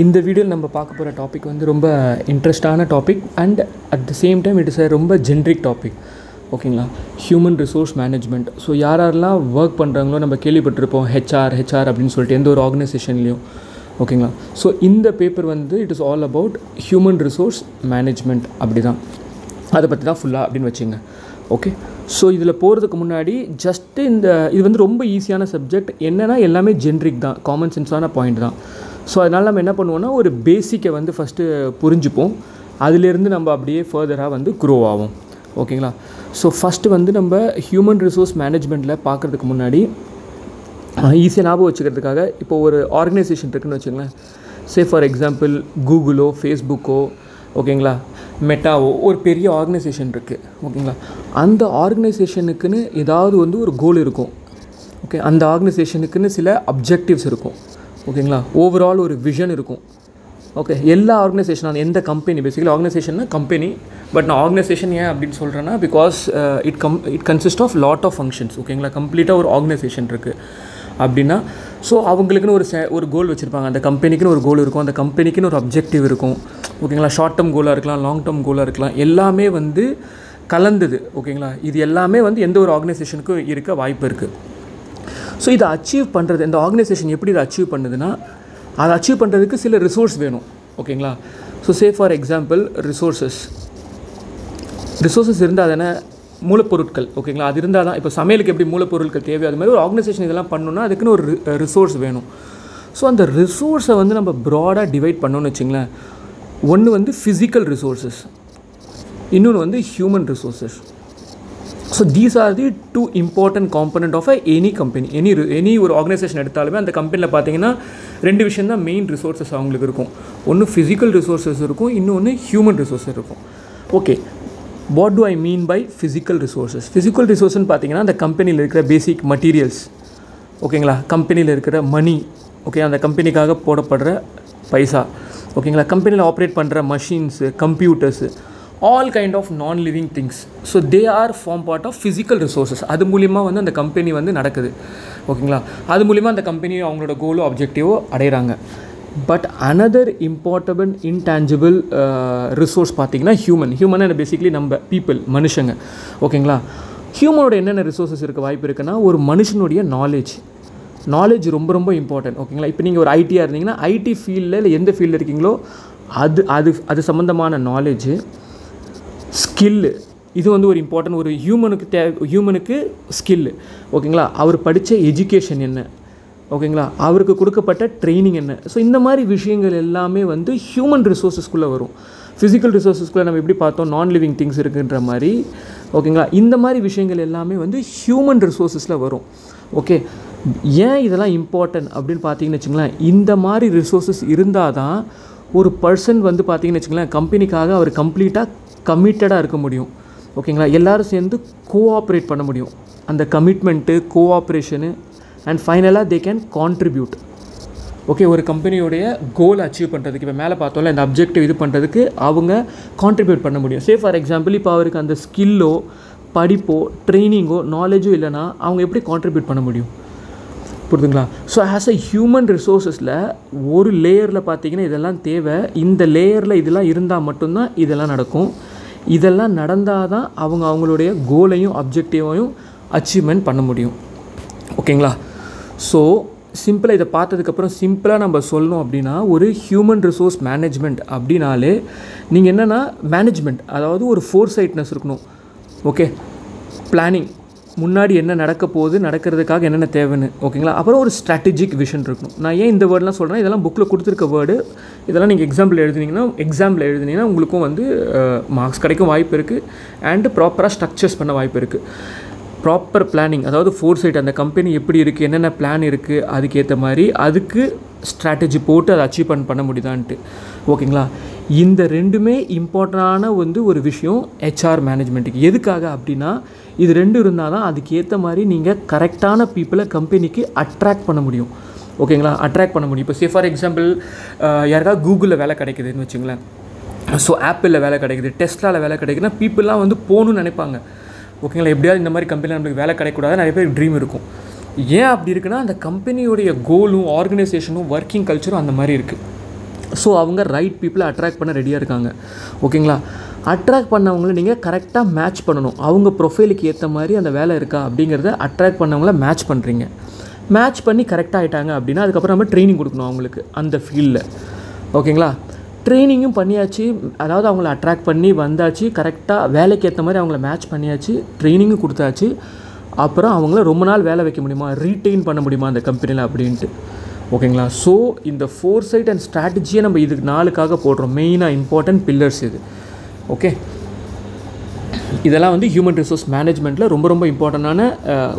இந்த வீடியோவில் நம்ம பார்க்க போகிற டாபிக் வந்து ரொம்ப இன்ட்ரெஸ்டான topic and at the same time it is ரொம்ப ஜென்ரிக் டாபிக். ஓகேங்களா? Human resource management. ஸோ யாரெல்லாம் ஒர்க் பண்ணுறாங்களோ நம்ம கேள்விப்பட்டிருப்போம் ஹெச்ஆர் அப்படின்னு சொல்லிட்டு எந்த ஒரு ஆர்கனைசேஷன்லேயும். ஓகேங்களா? ஸோ இந்த பேப்பர் வந்து it is all about human resource management. அப்படி தான் அதை பற்றி தான் ஃபுல்லாக அப்படின்னு வச்சுங்க. ஓகே, ஸோ இதில் போகிறதுக்கு முன்னாடி ஜஸ்ட்டு இது வந்து ரொம்ப ஈஸியான சப்ஜெக்ட். என்னென்னா எல்லாமே ஜென்ரிக் தான், காமன் சென்ஸான பாயிண்ட் தான். ஸோ அதனால் நம்ம என்ன பண்ணுவோம்னா ஒரு பேசிக்கை வந்து ஃபஸ்ட்டு புரிஞ்சுப்போம், அதிலேருந்து நம்ம அப்படியே ஃபர்தராக வந்து க்ரோ ஆகும். ஓகேங்களா? ஸோ ஃபஸ்ட்டு வந்து நம்ம ஹியூமன் ரிசோர்ஸ் மேனேஜ்மெண்ட்டில் பார்க்குறதுக்கு முன்னாடி ஈஸியாக ஞாபகம் வச்சுக்கிறதுக்காக இப்போ ஒரு ஆர்கனைசேஷன் இருக்குதுன்னு வச்சுங்களேன். ஃபார் எக்ஸாம்பிள் கூகுளோ ஃபேஸ்புக்கோ, ஓகேங்களா, மெட்டாவோ ஒரு பெரிய ஆர்கனைசேஷன் இருக்குது. ஓகேங்களா? அந்த ஆர்கனைசேஷனுக்குன்னு ஏதாவது வந்து ஒரு கோல் இருக்கும். ஓகே, அந்த ஆர்கனைசேஷனுக்குன்னு சில அப்ஜெக்டிவ்ஸ் இருக்கும். ஓகேங்களா? ஓவரால் ஒரு விஷன் இருக்கும். ஓகே, எல்லா ஆர்கனைசேஷனாக எந்த கம்பெனி, பேசிக்கலி ஆர்கனைசேஷன்னா கம்பெனி, பட் நான் ஆர்கனைசேஷன் ஏன் அப்படின்னு சொல்கிறேன்னா because it consist of lot of functions. ஓகேங்களா? கம்ப்ளீட்டாக ஒரு ஆர்கனைசேஷன் இருக்குது அப்படின்னா ஸோ அவங்களுக்குன்னு ஒரு கோல் வச்சுருப்பாங்க. அந்த கம்பெனிக்குன்னு ஒரு கோல் இருக்கும், அந்த கம்பெனிக்குன்னு ஒரு அப்ஜெக்டிவ் இருக்கும். ஓகேங்களா? ஷார்ட் டேர்ம் கோலாக இருக்கலாம், லாங் டேர்ம் கோலாக இருக்கலாம், எல்லாமே வந்து கலந்தது. ஓகேங்களா? இது எல்லாமே வந்து எந்த ஒரு ஆர்கனைசேஷனுக்கும் இருக்க வாய்ப்பு இருக்குது. ஸோ இதை அச்சீவ் பண்ணுறது, இந்த ஆர்கனைசேஷன் எப்படி இதை அச்சீவ் பண்ணுதுன்னா அதை அச்சீவ் பண்ணுறதுக்கு சில ரிசோர்ஸ் வேணும். ஓகேங்களா? ஸோ ஃபார் எக்ஸாம்பிள் ரிசோர்ஸஸ் இருந்தால் தானே மூலப்பொருட்கள். ஓகேங்களா? அது இருந்தால் தான் இப்போ சமையலுக்கு எப்படி மூலப்பொருட்கள் தேவையோ அது மாதிரி ஒரு ஆர்கனைசேஷன் இதெல்லாம் பண்ணணுன்னா அதுக்குன்னு ஒரு ரிசோர்ஸ் வேணும். ஸோ அந்த ரிசோர்ஸை வந்து நம்ம ப்ராடாக டிவைட் பண்ணோன்னு வச்சுங்களேன். ஒன்று வந்து ஃபிசிக்கல் ரிசோர்ஸஸ், இன்னொன்று வந்து human resources. So these are the two important component of any company. Any ஒரு ஆர்கனைசேஷன் எடுத்தாலுமே அந்த கம்பெனியில் பார்த்தீங்கன்னா ரெண்டு விஷயம் தான் மெயின் ரிசோர்ஸஸ் அவங்களுக்கு இருக்கும். ஒன்று ஃபிசிக்கல் ரிசோர்ஸஸ் இருக்கும், இன்னொன்று ஹியூமன் ரிசோர்ஸஸ் இருக்கும். Okay, what do I mean by physical resources? Physical ரிசோர்ஸ்ன்னு பார்த்தீங்கன்னா அந்த கம்பெனியில் இருக்கிற பேசிக் மெட்டீரியல்ஸ். ஓகேங்களா? கம்பெனியில் இருக்கிற மணி, ஓகே, அந்த கம்பெனிக்காக போடப்படுற பைசா. ஓகேங்களா? கம்பெனியில் ஆப்ரேட் பண்ணுற machines, computers, all kind of non living things. So they are form part of physical resources. அது மூலிமா வந்து அந்த கம்பெனி வந்து நடக்குது. ஓகேங்களா? அது மூலிமா அந்த கம்பெனி அவங்களோட கோலோ ஆப்ஜெக்டிவோ அடைகிறாங்க. But another important intangible resource பார்த்திங்கன்னா ஹியூமன் பேசிக்லி நம்ம பீப்புள், மனுஷங்க. ஓகேங்களா? ஹியூமனோட என்னென்ன ரிசோர்ஸஸ் இருக்க வாய்ப்பு இருக்குன்னா ஒரு மனுஷனுடைய நாலேஜ் ரொம்ப ரொம்ப இம்பார்ட்டன்ட். ஓகேங்களா? இப்போ நீங்கள் ஒரு ஐடியாக இருந்தீங்கன்னா ஐடி ஃபீல்டில் இல்லை எந்த ஃபீல்டில் இருக்கீங்களோ அது சம்மந்தமான நாலேஜு, ஸ்கில்லு, இது வந்து ஒரு இம்பார்ட்டன்ட். ஒரு ஹியூமனுக்கு ஸ்கில்லு. ஓகேங்களா? அவர் படித்த எஜுகேஷன் என்ன, ஓகேங்களா, அவருக்கு கொடுக்கப்பட்ட ட்ரைனிங் என்ன. ஸோ இந்த மாதிரி விஷயங்கள் எல்லாமே வந்து ஹியூமன் ரிசோர்ஸஸ்குள்ளே வரும். ஃபிசிக்கல் ரிசோர்ஸஸ்குள்ளே நம்ம எப்படி பார்த்தோம், நான் லிவிங் திங்ஸ் இருக்குன்ற மாதிரி. ஓகேங்களா? இந்த மாதிரி விஷயங்கள் எல்லாமே வந்து ஹியூமன் ரிசோர்ஸஸில் வரும். ஓகே, ஏன் இதெல்லாம் இம்பார்ட்டன்ட் அப்படின்னு பார்த்தீங்கன்னு வச்சுங்களேன். இந்த மாதிரி ரிசோர்ஸஸ் இருந்தால் தான் ஒரு பர்சன் வந்து பார்த்தீங்கன்னு வச்சுங்களேன் கம்பெனிக்காக அவர் கம்ப்ளீட்டாக கமிட்டடாக இருக்க முடியும். ஓகேங்களா? எல்லோரும் சேர்ந்து கோஆப்ரேட் பண்ண முடியும். அந்த கமிட்மெண்ட்டு, கோஆப்ரேஷனு அண்ட் ஃபைனலாக தே கேன் கான்ட்ரிபியூட். ஓகே, ஒரு கம்பெனியோடைய கோல் அச்சீவ் பண்ணுறதுக்கு இப்போ மேலே பார்த்தோம்ல இந்த அப்ஜெக்டிவ் இது பண்ணுறதுக்கு அவங்க கான்ட்ரிபியூட் பண்ண முடியும். ஃபார் எக்ஸாம்பிள் இப்போ அவருக்கு அந்த ஸ்கில்லோ, படிப்போ, ட்ரைனிங்கோ, நாலேஜோ இல்லைனா அவங்க எப்படி கான்ட்ரிபியூட் பண்ண முடியும்? புரியுதுங்களா? ஸோ ஆஸ் அ ஹியூமன் ரிசோர்ஸஸில் ஒரு லேயரில் பார்த்தீங்கன்னா இதெல்லாம் தேவை. இந்த லேயரில் இதெல்லாம் இருந்தால் மட்டும்தான் இதெல்லாம் நடக்கும். இதெல்லாம் நடந்தால் தான் அவங்களுடைய கோலையும் அப்ஜெக்டிவையும் அச்சீவ்மெண்ட் பண்ண முடியும். ஓகேங்களா? ஸோ சிம்பிளாக இதை பார்த்ததுக்கப்புறம் சிம்பிளாக நம்ம சொல்லணும் அப்படின்னா ஒரு ஹியூமன் ரிசோர்ஸ் மேனேஜ்மெண்ட் அப்படின்னாலே நீங்கள் என்னென்னா மேனேஜ்மெண்ட், அதாவது ஒரு ஃபோர்சைட்னஸ் இருக்கணும். ஓகே, பிளானிங், முன்னாடி என்ன நடக்க போகுது, நடக்கிறதுக்காக என்னென்ன தேவைன்னு. ஓகேங்களா? அப்புறம் ஒரு ஸ்ட்ராட்டஜிக் விஷன் இருக்கணும். நான் ஏன் இந்த வேர்டெலாம் சொல்கிறேன், இதெல்லாம் புக்கில் கொடுத்துருக்க வேர்டு. இதெல்லாம் நீங்கள் எக்ஸாம்பிள் எழுதுனீங்கன்னா உங்களுக்கும் வந்து மார்க்ஸ் கிடைக்கும் வாய்ப்பு இருக்குது. அண்டு ப்ராப்பராக ஸ்ட்ரக்சர்ஸ் பண்ண வாய்ப்பு இருக்குது. ப்ராப்பர் பிளானிங், அதாவது ஃபோர்சைட், அந்த கம்பெனி எப்படி இருக்குது, என்னென்ன பிளான் இருக்குது, அதுக்கேற்ற மாதிரி அதுக்கு ஸ்ட்ராட்டஜி போட்டு அதை அச்சீவ் பண்ண முடியுதான்ட்டு. ஓகேங்களா? இந்த ரெண்டுமே இம்பார்ட்டண்டான வந்து ஒரு விஷயம் ஹெச்ஆர் மேனேஜ்மெண்ட்டுக்கு. எதுக்காக அப்படின்னா இது ரெண்டும் இருந்தால் தான் அதுக்கேற்ற மாதிரி நீங்கள் கரெக்டான பீப்புளை கம்பெனிக்கு அட்ராக்ட் பண்ண முடியும். ஓகேங்களா? அட்ராக்ட் பண்ண முடியும். இப்போ ஃபார் எக்ஸாம்பிள் யாருக்காவது கூகுளில் வேலை கிடைக்குதுன்னு வச்சுங்களேன். ஸோ ஆப்பிளில் வேலை கிடைக்குது, டெஸ்லாவில் வேலை கிடைக்குதுன்னா பீப்புளெலாம் வந்து போகணுன்னு நினைப்பாங்க. ஓகேங்களா? எப்படியாவது இந்த மாதிரி கம்பெனியில் நம்மளுக்கு வேலை கிடைக்கூடாது நிறைய பேர் ட்ரீம் இருக்கும். ஏன் அப்படி இருக்குன்னா அந்த கம்பெனியோடைய கோலும் ஆர்கனைசேஷனும் ஒர்க்கிங் கல்ச்சரும் அந்த மாதிரி இருக்குது. ஸோ அவங்க ரைட் பீப்புளை அட்ராக்ட் பண்ண ரெடியாக இருக்காங்க. ஓகேங்களா? அட்ராக்ட் பண்ணவங்கள நீங்கள் கரெக்டாக மேட்ச் பண்ணணும். அவங்க ப்ரொஃபைலுக்கு ஏற்ற மாதிரி அந்த வேலை இருக்கா அப்படிங்கிறத அட்ராக்ட் பண்ணவங்கள மேட்ச் பண்ணுறீங்க. மேட்ச் பண்ணி கரெக்டாக ஆகிட்டாங்க அப்படின்னா அதுக்கப்புறம் நம்ம ட்ரைனிங் கொடுக்கணும் அவங்களுக்கு அந்த ஃபீல்டில். ஓகேங்களா? ட்ரைனிங்கும் பண்ணியாச்சு, அதாவது அவங்கள அட்ராக்ட் பண்ணி வந்தாச்சு, கரெக்டாக வேலைக்கு ஏற்ற மாதிரி அவங்கள மேட்ச் பண்ணியாச்சு, ட்ரைனிங்கும் கொடுத்தாச்சு. அப்புறம் அவங்கள ரொம்ப நாள் வேலை வைக்க முடியுமா, ரீட்டைன் பண்ண முடியுமா அந்த கம்பெனியில் அப்படின்ட்டு. ஓகேங்களா? ஸோ இந்த ஃபோர்சைட் அண்ட் ஸ்ட்ராட்டஜியை நம்ம இதுக்கு 4க்காக போடுறோம். மெயினாக இம்பார்ட்டன்ட் பில்லர்ஸ் இது. ஓகே, இதெல்லாம் வந்து ஹியூமன் ரிசோர்ஸ் மேனேஜ்மெண்ட்டில் ரொம்ப ரொம்ப இம்பார்ட்டண்டான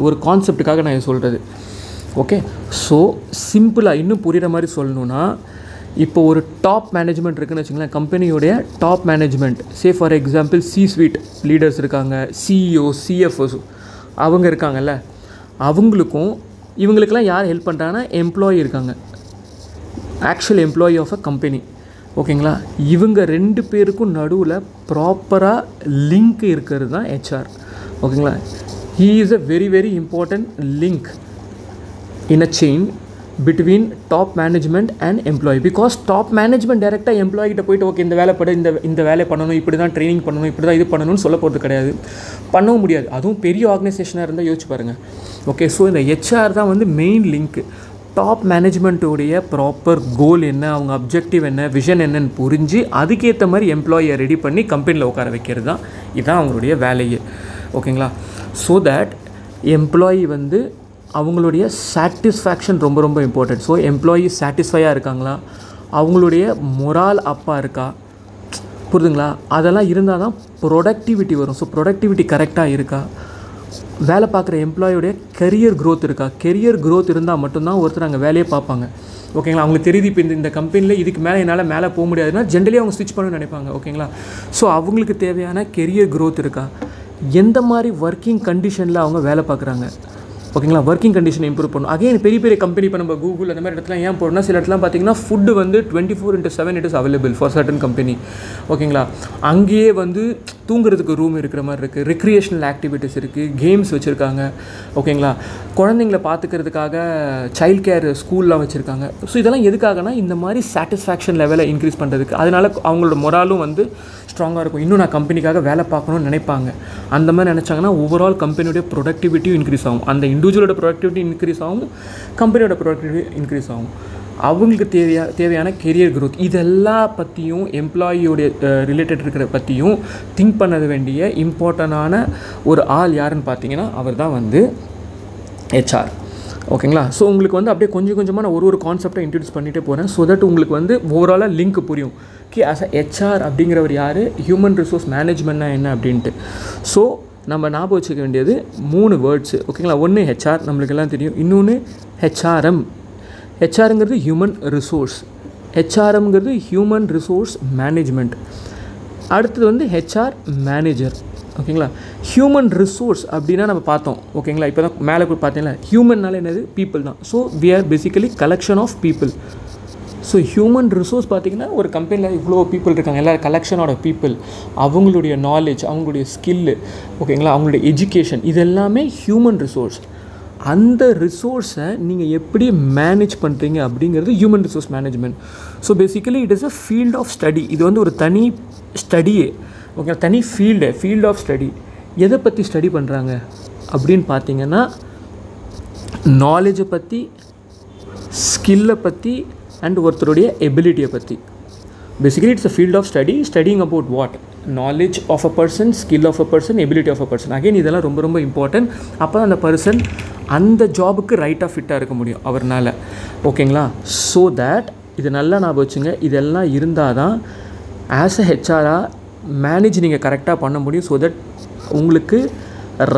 ஒரு கான்செப்டுக்காக நான் இது சொல்கிறது. ஓகே, ஸோ சிம்பிளாக இன்னும் புரிகிற மாதிரி சொல்லணுன்னா, இப்போ ஒரு டாப் மேனேஜ்மெண்ட் இருக்குதுன்னு வச்சுங்களேன், கம்பெனியோடைய top management, say for example C-suite leaders இருக்காங்க, CEO, CFOs அவங்க இருக்காங்கல்ல, அவங்களுக்கும் இவங்களுக்கெல்லாம் யார் ஹெல்ப் பண்ணுறாங்கன்னா எம்ப்ளாயி இருக்காங்க, actual employee of a company. ஓகேங்களா? இவங்க 2 பேருக்கும் நடுவில் ப்ராப்பராக லிங்க் இருக்கிறது தான் HR. ஓகேங்களா? He is a very very important link in a chain between top management and employee. Because top management டேரெக்டாக எம்ப்ளாயிகிட்ட போய்ட்டு ஓகே இந்த வேலை பட இந்த வேலை பண்ணணும், இப்படி தான் ட்ரைனிங் பண்ணணும், இப்படி தான் இது பண்ணணும்னு சொல்ல போகிறது கிடையாது, பண்ணவும் முடியாது. அதுவும் பெரிய ஆர்கனைசேஷனாக இருந்தால் யோசிச்சு பாருங்கள். ஓகே, ஸோ இந்த HR தான் வந்து மெயின் லிங்க்கு. டாப் மேனேஜ்மெண்ட்டுடைய ப்ராப்பர் கோல் என்ன, அவங்க அப்ஜெக்டிவ் என்ன, விஷன் என்னன்னு புரிஞ்சு அதுக்கேற்ற மாதிரி எம்ப்ளாயியை ரெடி பண்ணி கம்பெனியில் உட்கார வைக்கிறது தான் இதுதான் அவங்களுடைய வேலையே. ஓகேங்களா? ஸோ தட் எம்ப்ளாயி வந்து அவங்களுடைய சாட்டிஸ்ஃபேக்ஷன் ரொம்ப ரொம்ப இம்பார்ட்டன்ட். ஸோ எம்ப்ளாயி சாட்டிஸ்ஃபையாக இருக்காங்களா, அவங்களுடைய மொரால் அப்பாக இருக்கா, புரியுதுங்களா? அதெல்லாம் இருந்தால் தான் ப்ரொடக்டிவிட்டி வரும். ஸோ ப்ரொடக்டிவிட்டி கரெக்டாக இருக்கா, வேலை பார்க்குற எம்ப்ளாயோடைய கெரியர் க்ரோத் இருக்கா, கெரியர் க்ரோத் இருந்தால் மட்டும்தான் ஒருத்தர் அங்கே வேலையே பார்ப்பாங்க. ஓகேங்களா? அவங்களுக்கு தெரியுது இப்போ இந்த கம்பெனியில் இதுக்கு மேலே போக முடியாதுன்னா ஜென்ரலி அவங்க ஸ்விட்ச் பண்ணணும்னு நினைப்பாங்க. ஓகேங்களா? ஸோ அவங்களுக்கு தேவையான கெரியர் க்ரோத் இருக்கா, எந்த மாதிரி ஒர்க்கிங் கண்டிஷனில் அவங்க வேலை பார்க்குறாங்க. ஓகேங்களா? ஒர்க்கிங் கண்டிஷன் இம்ப்ரூவ் பண்ணணும். அகைன் பெரிய பெரிய கம்பெனி இப்போ நம்ம கூகுள் அந்த மாதிரி இடத்துல ஏன் போடணும்னா, சில இடத்துல பார்த்தீங்கன்னா ஃபுட்டு வந்து 24/7 it is available for certain company. ஓகேங்களா? அங்கேயே வந்து தூங்குறதுக்கு ரூம் இருக்கிற மாதிரி இருக்குது, ரெக்ரியேஷனல் ஆக்டிவிட்டீஸ் இருக்குது, கேம்ஸ் வச்சுருக்காங்க. ஓகேங்களா? குழந்தைங்கள பார்த்துக்கிறதுக்காக சைல்ட் கேர் ஸ்கூல்லாம் வச்சுருக்காங்க. ஸோ இதெல்லாம் எதுக்காகனா இந்த மாதிரி சாட்டிஸ்ஃபேக்ஷன் லெவலை இன்க்ரீஸ் பண்ணுறதுக்கு. அதனால் அவங்களோட மொராலும் வந்து ஸ்ட்ராங்காக இருக்கும். இன்னும் நான் கம்பெனிக்காக வேலை பார்க்கணும்னு நினைப்பாங்க. அந்த மாதிரி நினச்சாங்கன்னா ஓவரால் கம்பெனியோடைய ப்ரொடக்டிவிட்டியும் இன்க்ரீஸ் ஆகும், அந்த இண்டிவிஜுவலோட ப்ரொடக்டிவிட்டி இன்க்ரீஸ் ஆகும், கம்பெனியோட ப்ரொடக்டிவிட்டி இன்க்ரீஸ் ஆகும். அவங்களுக்கு தேவையான கெரியர் க்ரோத் இதெல்லாம் பற்றியும் எம்ப்ளாயியோடைய ரிலேட்டட் இருக்கிற பற்றியும் திங்க் பண்ண வேண்டிய இம்பார்ட்டண்டான ஒரு ஆள் யாருன்னு பார்த்தீங்கன்னா அவர் தான் வந்து HR. ஓகேங்களா? ஸோ உங்களுக்கு வந்து அப்படியே கொஞ்சம் கொஞ்சமாக நான் ஒரு கான்செப்டை இன்ட்ரடியூஸ் பண்ணிகிட்டே போகிறேன். ஸோ தட் உங்களுக்கு வந்து ஓவராலாக லிங்க் புரியும். ஆஸ் அ HR அப்படிங்கிறவர் யார், ஹியூமன் ரிசோர்ஸ் மேனேஜ்மெண்ட்னா என்ன அப்படின்ட்டு. ஸோ நம்ம ஞாபகம் வச்சுக்க வேண்டியது 3 வேர்ட்ஸு. ஓகேங்களா? ஒன்று HR, நம்மளுக்கு எல்லாம் தெரியும். இன்னொன்று HRM. HRங்கிறது ஹியூமன் ரிசோர்ஸ், HRMங்கிறது ஹியூமன் ரிசோர்ஸ் மேனேஜ்மெண்ட். அடுத்தது வந்து HR மேனேஜர். ஓகேங்களா? ஹியூமன் ரிசோர்ஸ் அப்படின்னா நம்ம பார்த்தோம். ஓகேங்களா? இப்போ தான் மேலே போய் பார்த்தீங்களா, ஹியூமன்னால என்னது, பீப்புள் தான். So we are basically collection of people. So human resource பார்த்திங்கன்னா ஒரு கம்பெனியில் இவ்வளோ பீப்புள் இருக்காங்க, எல்லோரும் கலெக்ஷனோட பீப்புள், அவங்களுடைய நாலேஜ், அவங்களுடைய ஸ்கில்லு, ஓகேங்களா, அவங்களுடைய எஜுகேஷன், இது எல்லாமே ஹியூமன் ரிசோர்ஸ். அந்த ரிசோர்ஸை நீங்கள் எப்படி மேனேஜ் பண்ணுறீங்க அப்படிங்கிறது human resource management. So basically it is a field of study. இது வந்து ஒரு தனி ஸ்டடியே. ஓகே, தனி ஃபீல்ட் ஆஃப் ஸ்டடி. எதை பற்றி ஸ்டடி பண்ணுறாங்க அப்படின்னு பார்த்தீங்கன்னா, நாலேஜை பற்றி, ஸ்கில்லை பற்றி அண்ட் ஒருத்தருடைய எபிலிட்டியை பற்றி. Basically it's a field of study, studying about what, knowledge of a person, skill of a person, ability of a person. Again இதெல்லாம் ரொம்ப ரொம்ப இம்பார்ட்டன்ட். அப்போ அந்த பர்சன் அந்த ஜாபுக்கு ரைட்டாக ஃபிட்டாக இருக்க முடியும் அவர்னால். ஓகேங்களா? ஸோ தேட் இது நல்லா ஞாபகம் வச்சுங்க. இதெல்லாம் இருந்தால் தான் ஆஸ் அ ஹெச்ஆராக மேனேஜ் நீங்கள் கரெக்டாக பண்ண முடியும். ஸோ தட் உங்களுக்கு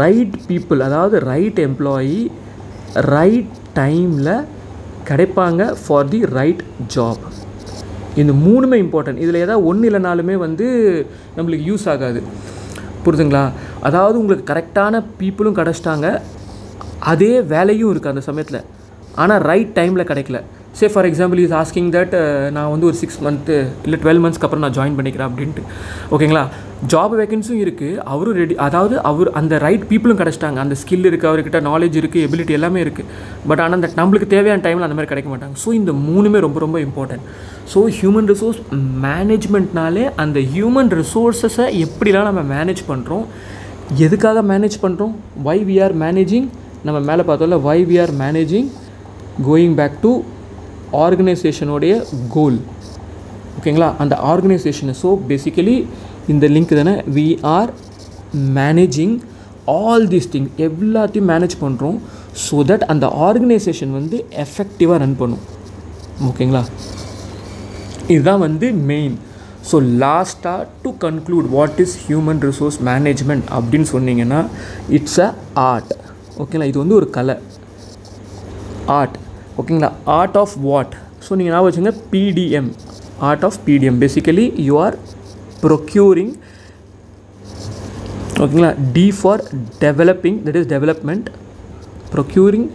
ரைட் பீப்புள், அதாவது ரைட் எம்ப்ளாயி ரைட் டைமில் கிடைப்பாங்க ஃபார் தி ரைட் ஜாப். இந்த மூணுமே இம்பார்ட்டன்ட். இதில் ஏதாவது ஒன்று இல்லைனாலுமே வந்து நம்மளுக்கு யூஸ் ஆகாது. புரியுதுங்களா? அதாவது உங்களுக்கு கரெக்டான பீப்புளும் கிடச்சிட்டாங்க, அதே வேலையும் இருக்குது அந்த சமயத்தில், ஆனால் ரைட் டைமில் கிடைக்கல. சே for example is asking that நான் வந்து ஒரு 6 மந்த்து இல்லை 12 மந்த்ஸ்க்கு அப்புறம் நான் ஜாயின் பண்ணிக்கிறேன் அப்படின்ட்டு. ஓகேங்களா, ஜாப் வேகன்ஸும் இருக்குது, அவரும் ரெடி, அதாவது அவர் அந்த ரைட் பீப்புளும் கிடச்சிட்டாங்க, அந்த ஸ்கில் இருக்குது, அவர்கிட்ட நாலேஜ் இருக்குது, எபிலிட்டி எல்லாமே இருக்குது. பட் ஆனால் அந்த நம்மளுக்கு தேவையான டைமில் அந்த மாதிரி கிடைக்க மாட்டாங்க. ஸோ இந்த 3மே ரொம்ப ரொம்ப இம்பார்ட்டன்ட். ஸோ ஹியூமன் ரிசோர்ஸ் மேனேஜ்மெண்ட்னாலே அந்த ஹியூமன் ரிசோர்ஸஸை எப்படிலாம் நம்ம மேனேஜ் பண்ணுறோம், எதுக்காக மேனேஜ் பண்ணுறோம், வை வி ஆர் மேனேஜிங், நம்ம மேலே பார்த்தோம்ல why we are managing, going back to ஆர்கனைசேஷனுடைய கோல். ஓகேங்களா, அந்த ஆர்கனைசேஷனை. ஸோ பேசிக்கலி இந்த லிங்க் தானே, we are managing all these thing, எல்லாத்தையும் மேனேஜ் பண்ணுறோம் ஸோ தட் அந்த ஆர்கனைசேஷன் வந்து எஃபெக்டிவாக ரன் பண்ணும். ஓகேங்களா, இதுதான் வந்து மெயின். ஸோ லாஸ்ட்டாக to conclude what is human resource management அப்படின்னு சொன்னீங்கன்னா இட்ஸ் அ ஆர்ட். ஓகேங்களா, இது வந்து ஒரு கலை, ஆர்ட். ஓகேங்களா, ஆர்ட் ஆஃப் வாட்? ஸோ நீங்கள் ஞாபகம் வச்சுங்க, பிடிஎம், art of PDM. Basically you are procuring. ஓகேங்களா, D for developing, that is development, procuring,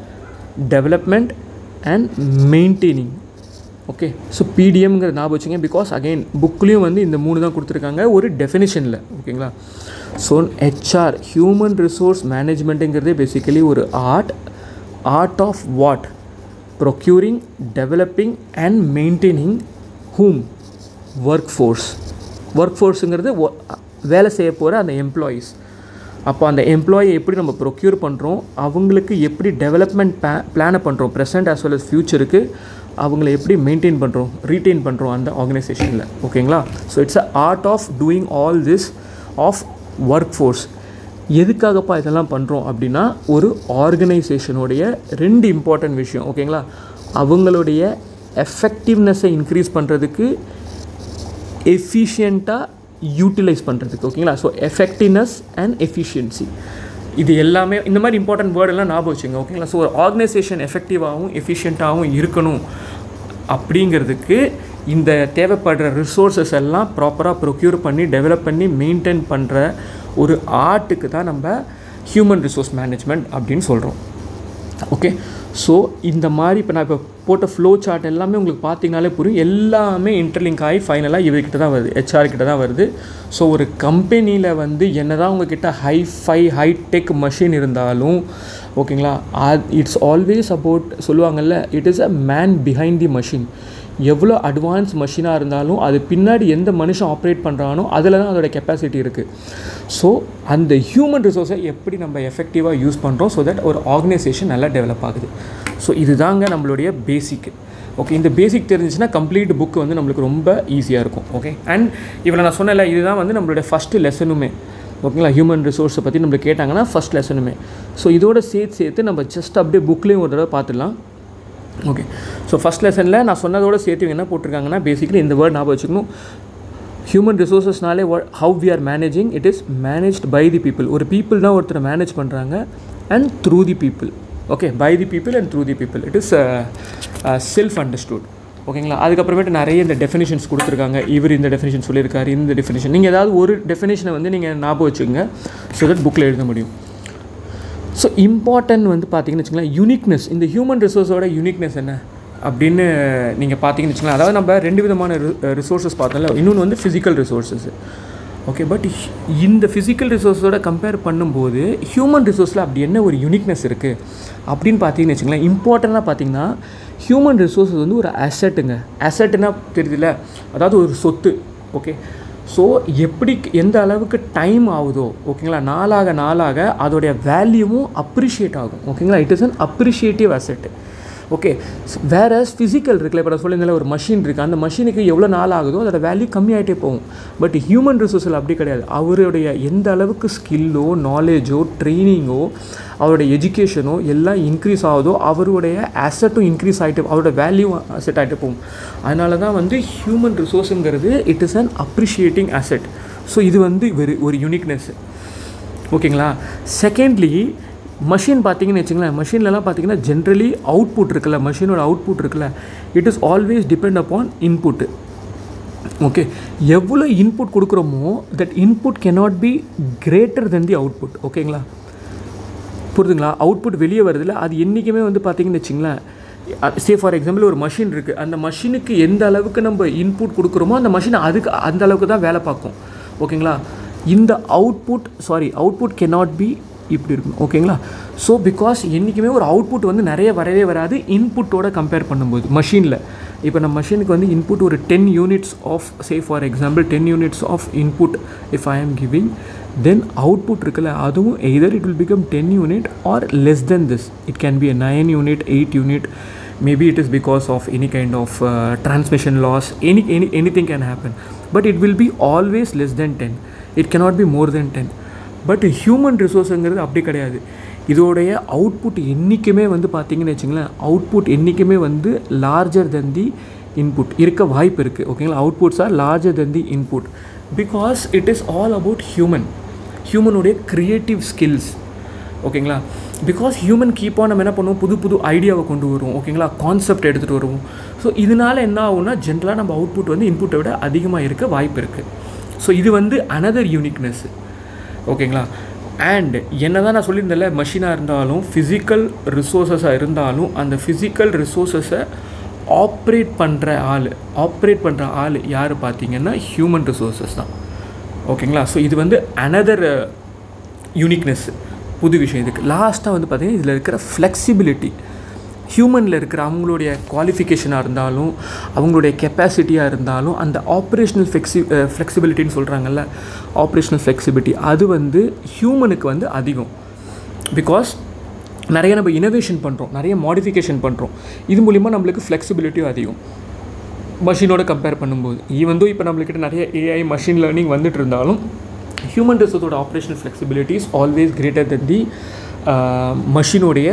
development and maintaining. Okay, so பிடிஎம்ங்கிறது ஞாபகம் வச்சுங்க, பிகாஸ் அகெயின் புக்லேயும் வந்து இந்த 3 தான் கொடுத்துருக்காங்க ஒரு டெஃபினிஷனில். ஓகேங்களா, ஸோ ஹெச்ஆர் ஹியூமன் ரிசோர்ஸ் மேனேஜ்மெண்ட்டுங்கிறதே பேசிக்கலி ஒரு art. Art of what? Procuring, developing and maintaining hmm? Work force. Work ஃபோர்ஸுங்கிறது வேலை செய்ய போகிற அந்த எம்ப்ளாயீஸ். அப்போ அந்த எம்ப்ளாயை எப்படி நம்ம ப்ரொக்யூர் பண்ணுறோம், அவங்களுக்கு எப்படி டெவலப்மெண்ட் பிளானை பண்ணுறோம் ப்ரெசென்ட் ஆஸ் வெல் அஸ் ஃப்யூச்சருக்கு, அவங்கள எப்படி மெயின்டைன் பண்ணுறோம், ரீட்டைன் பண்ணுறோம் அந்த ஆர்கனைசேஷனில். ஓகேங்களா, so it's a art of doing all this of work force. எதுக்காகப்பா இதெல்லாம் பண்ணுறோம் அப்படின்னா, ஒரு ஆர்கனைசேஷனுடைய 2 இம்பார்ட்டன்ட் விஷயம். ஓகேங்களா, அவங்களுடைய எஃபெக்டிவ்னஸை இன்க்ரீஸ் பண்ணுறதுக்கு, எஃபிஷியண்ட்டாக யூட்டிலைஸ் பண்ணுறதுக்கு. ஓகேங்களா, ஸோ எஃபெக்டிவ்னஸ் அண்ட் எஃபிஷியன்சி, இது எல்லாமே இந்த மாதிரி இம்பார்ட்டன்ட் வேர்டெல்லாம் ஞாபகம் வச்சுங்க. ஓகேங்களா, ஸோ ஒரு ஆர்கனைசேஷன் எஃபெக்டிவாகவும் எஃபிஷியண்ட்டாகவும் இருக்கணும் அப்படிங்கிறதுக்கு இந்த தேவைப்படுற ரிசோர்ஸஸ் எல்லாம் ப்ராப்பராக ப்ரொக்யூர் பண்ணி டெவலப் பண்ணி மெயின்டைன் பண்ணுற ஒரு ஆர்ட்டுக்கு தான் நம்ம ஹியூமன் ரிசோர்ஸ் மேனேஜ்மெண்ட் அப்படின்னு சொல்கிறோம். ஓகே, ஸோ இந்த மாதிரி இப்போ நான் இப்போ போட்ட ஃப்ளோ சார்ட் எல்லாமே உங்களுக்கு பார்த்தீங்கனாலே புரியும், எல்லாமே இன்டர்லிங்க் ஆகி ஃபைனலாக இவர்கிட்ட தான் வருது, ஹெச்ஆர்கிட்ட தான் வருது. ஸோ ஒரு கம்பெனியில் வந்து என்ன தான் உங்ககிட்ட ஹைடெக் மஷின் இருந்தாலும், ஓகேங்களா, இட்ஸ் ஆல்வேஸ் அபவுட், சொல்லுவாங்கள்ல, it is a man behind the machine. எவ்வளோ அட்வான்ஸ் மஷினாக இருந்தாலும் அது பின்னாடி எந்த மனுஷன் ஆப்ரேட் பண்ணுறானோ அதில் தான் அதோட கெப்பாசிட்டி இருக்குது. ஸோ அந்த ஹியூமன் ரிசோர்ஸை எப்படி நம்ம எஃபெக்டிவாக யூஸ் பண்ணுறோம் ஸோ தட் ஒரு ஆர்கனைசேஷன் நல்லா டெவலப் ஆகுது. ஸோ இதுதாங்க நம்மளுடைய பேசிக். ஓகே, இந்த பேசிக் தெரிஞ்சிச்சுன்னா கம்ப்ளீட் புக்கு வந்து நம்மளுக்கு ரொம்ப ஈஸியாக இருக்கும். ஓகே, அண்ட் இவ்வளோ நான் சொன்னல, இதுதான் வந்து நம்மளுடைய ஃபஸ்ட்டு லெசனுமே. ஓகேங்களா, ஹியூமன் ரிசோர்ஸை பற்றி நம்மளுக்கு கேட்டாங்கன்னா ஃபஸ்ட் லெசனுமே. ஸோ இதோட சேர்த்து நம்ம ஜஸ்ட் அப்படியே புக்லேயும் ஒரு தடவை பார்த்துடலாம். ஓகே, ஸோ ஃபஸ்ட் லெசனில் நான் சொன்னதோடு சேர்த்து என்ன போட்டிருக்காங்கன்னா, பேசிக்கலி இந்த வேர்ட் ஞாபகம் வச்சுக்கணும். ஹியூமன் ரிசோர்ஸஸ்னாலே how we are managing, it is managed by the people. ஒரு பீப்புள் தான் ஒருத்தரை மேனேஜ் பண்ணுறாங்க, and through the people. Okay, by the people and through the people. It is self understood. ஓகேங்களா, அதுக்கப்புறமேட்டு நிறைய இந்த டெஃபினிஷன்ஸ் கொடுத்துருக்காங்க. இவர் இந்த டெஃபினிஷன் சொல்லியிருக்காரு, இந்த டெஃபினிஷன். நீங்கள் ஏதாவது ஒரு டெஃபினிஷனை வந்து நீங்கள் ஞாபகம் வச்சுக்கோங்க ஸோ தட் புக்கில் எழுத முடியும். ஸோ இம்பார்ட்டன்ட் வந்து பார்த்தீங்கன்னு வச்சுங்களேன், யூனிக்னஸ். இந்த ஹியூமன் ரிசோர்ஸோட யூனிக்னஸ் என்ன அப்படின்னு நீங்கள் பார்த்தீங்கன்னு வச்சுங்களேன், அதாவது நம்ம 2 விதமான ரிசோர்ஸஸ் பார்த்தோம்ல, இன்னொன்று வந்து ஃபிசிக்கல் ரிசோர்ஸஸ். ஓகே, பட் இந்த ஃபிசிக்கல் ரிசோர்ஸோட கம்பேர் பண்ணும்போது ஹியூமன் ரிசோர்ஸில் அப்படி என்ன ஒரு யூனிக்னஸ் இருக்குது அப்படின்னு பார்த்தீங்கன்னு வச்சுங்களேன், இம்பார்ட்டண்ட்டாக பார்த்தீங்கன்னா ஹியூமன் ரிசோர்ஸஸ் வந்து ஒரு அசெட்டுங்க. அசெட்டுன்னா தெரியுதுல்ல, அதாவது ஒரு சொத்து. ஓகே, ஸோ எப்படி எந்த அளவுக்கு டைம் ஆகுதோ, ஓகேங்களா, நாளாக அதோடைய வேல்யூவும் அப்ரிஷியேட் ஆகும். ஓகேங்களா, it is an appreciative asset. Okay, வேறு ஃபிசிக்கல் இருக்குல்ல, இப்போ நான் சொல்லியிருந்தால ஒரு மஷின் இருக்குது, அந்த மஷினுக்கு எவ்வளோ நாள் ஆகுதோ அதோட வேல்யூ கம்மியாகிட்டே போகும். பட் ஹியூமன் ரிசோர்ஸில் அப்படி கிடையாது. அவருடைய எந்த அளவுக்கு ஸ்கில்லோ, நாலேஜோ, ட்ரைனிங்கோ, அவருடைய எஜுகேஷனோ எல்லாம் இன்க்ரீஸ் ஆகுதோ அவருடைய அசெட்டும் இன்க்ரீஸ் ஆகிட்டு, அவரோட வேல்யூ அசெட் ஆகிட்டு போகும். அதனால தான் வந்து ஹியூமன் ரிசோர்ஸுங்கிறது it is an appreciating asset. So இது வந்து ஒரு யூனிக்னஸ். ஓகேங்களா, செகண்ட்லி மஷின் பார்த்தீங்கன்னு வச்சுங்களேன், மஷின்லலாம் பார்த்தீங்கன்னா ஜென்ரலி அவுட்புட் இருக்குல்ல, மஷினோட அவுட்புட் இருக்குல்ல, it is always depend upon input. Okay, எவ்வளோ இன்புட் கொடுக்குறோமோ that input cannot be greater then the output. ஓகேங்களா, புரியுதுங்களா? அவுட்புட் வெளியே வருதுல்ல, அது என்றைக்குமே வந்து பார்த்தீங்கன்னு வச்சுங்களேன் சே ஃபார் எக்ஸாம்பிள் ஒரு மஷின் இருக்குது, அந்த மஷினுக்கு எந்த அளவுக்கு நம்ம இன்புட் கொடுக்குறோமோ அந்த மஷின் அதுக்கு அந்த அளவுக்கு தான் வேலை பார்க்கும். ஓகேங்களா? இந்த அவுட்புட் கெனாட் பி இப்படி இருக்கும். ஓகேங்களா? ஸோ பிகாஸ் என்றைக்குமே ஒரு அவுட்புட் வந்து நிறைய வரவே வராது இன்புட்டோட கம்பேர் பண்ணும்போது. மஷினில் இப்போ நம்ம மஷினுக்கு வந்து இன்புட் ஒரு 10 units of say for example 10 units of input if I am giving, then output இருக்குல்ல அதுவும் either it will become 10 unit or less than this. It can be a 9 unit 8 unit, maybe it is because of any kind of transmission loss, anything can happen, but it will be always less than 10. It cannot be more than 10. But human ரிசோர்ஸுங்கிறது அப்படி கிடையாது. இதோடைய output என்றைக்குமே வந்து பார்த்திங்கன்னு வச்சுங்களேன், output என்றைக்குமே வந்து லார்ஜர் தென் தி இன்புட் இருக்க வாய்ப்பு இருக்குது. ஓகேங்களா? Outputs are larger then the input because it is all about ஹியூமனுடைய க்ரியேட்டிவ் ஸ்கில்ஸ். ஓகேங்களா? பிகாஸ் ஹியூமன் கீப்பாக நம்ம என்ன பண்ணுவோம், புது புது ஐடியாவை கொண்டு வருவோம். ஓகேங்களா? கான்செப்ட் எடுத்துகிட்டு வருவோம். ஸோ இதனால் என்ன ஆகும்னா ஜென்ரலாக நம்ம அவுட்புட் வந்து இன்புட்டை விட அதிகமாக இருக்க வாய்ப்பு இருக்குது. ஸோ இது வந்து அனதர் யூனிக்னஸ். ஓகேங்களா? அண்ட் என்ன தான் நான் சொல்லியிருந்தேன்ல, மெஷினாக இருந்தாலும் ஃபிசிக்கல் ரிசோர்ஸஸாக இருந்தாலும் அந்த ஃபிசிக்கல் ரிசோர்ஸஸை ஆப்ரேட் பண்ணுற ஆள் யார் பார்த்தீங்கன்னா ஹியூமன் ரிசோர்ஸஸ் தான். ஓகேங்களா? ஸோ இது வந்து அனதர் யூனிக்னஸ், புது விஷயம். இதுக்கு லாஸ்ட்டாக வந்து பார்த்திங்கன்னா இதில் இருக்கிற ஃப்ளெக்சிபிலிட்டி, ஹியூமனில் இருக்கிற அவங்களுடைய குவாலிஃபிகேஷனாக இருந்தாலும் அவங்களுடைய கெப்பாசிட்டியாக இருந்தாலும் அந்த ஆப்ரேஷ்னல் ஃப்ளெக்சிபிலிட்டின்னு சொல்கிறாங்கல்ல, ஆப்ரேஷ்னல் ஃப்ளெக்சிபிலிட்டி அது வந்து ஹியூமனுக்கு வந்து அதிகம். பிகாஸ் நிறைய நம்ம இனோவேஷன் பண்ணுறோம், நிறைய மாடிஃபிகேஷன் பண்ணுறோம், இது மூலிமா நம்மளுக்கு ஃப்ளெக்சிபிலிட்டியும் அதிகம் மஷினோட கம்பேர் பண்ணும்போது. ஈவன் தோ இப்போ நம்மளுக்கிட்ட நிறைய ஏஐ மஷின் லேர்னிங் வந்துட்டு இருந்தாலும் ஹியூமன் ரிசோர்ஸோட operational flexibility is always greater then the மஷினோடைய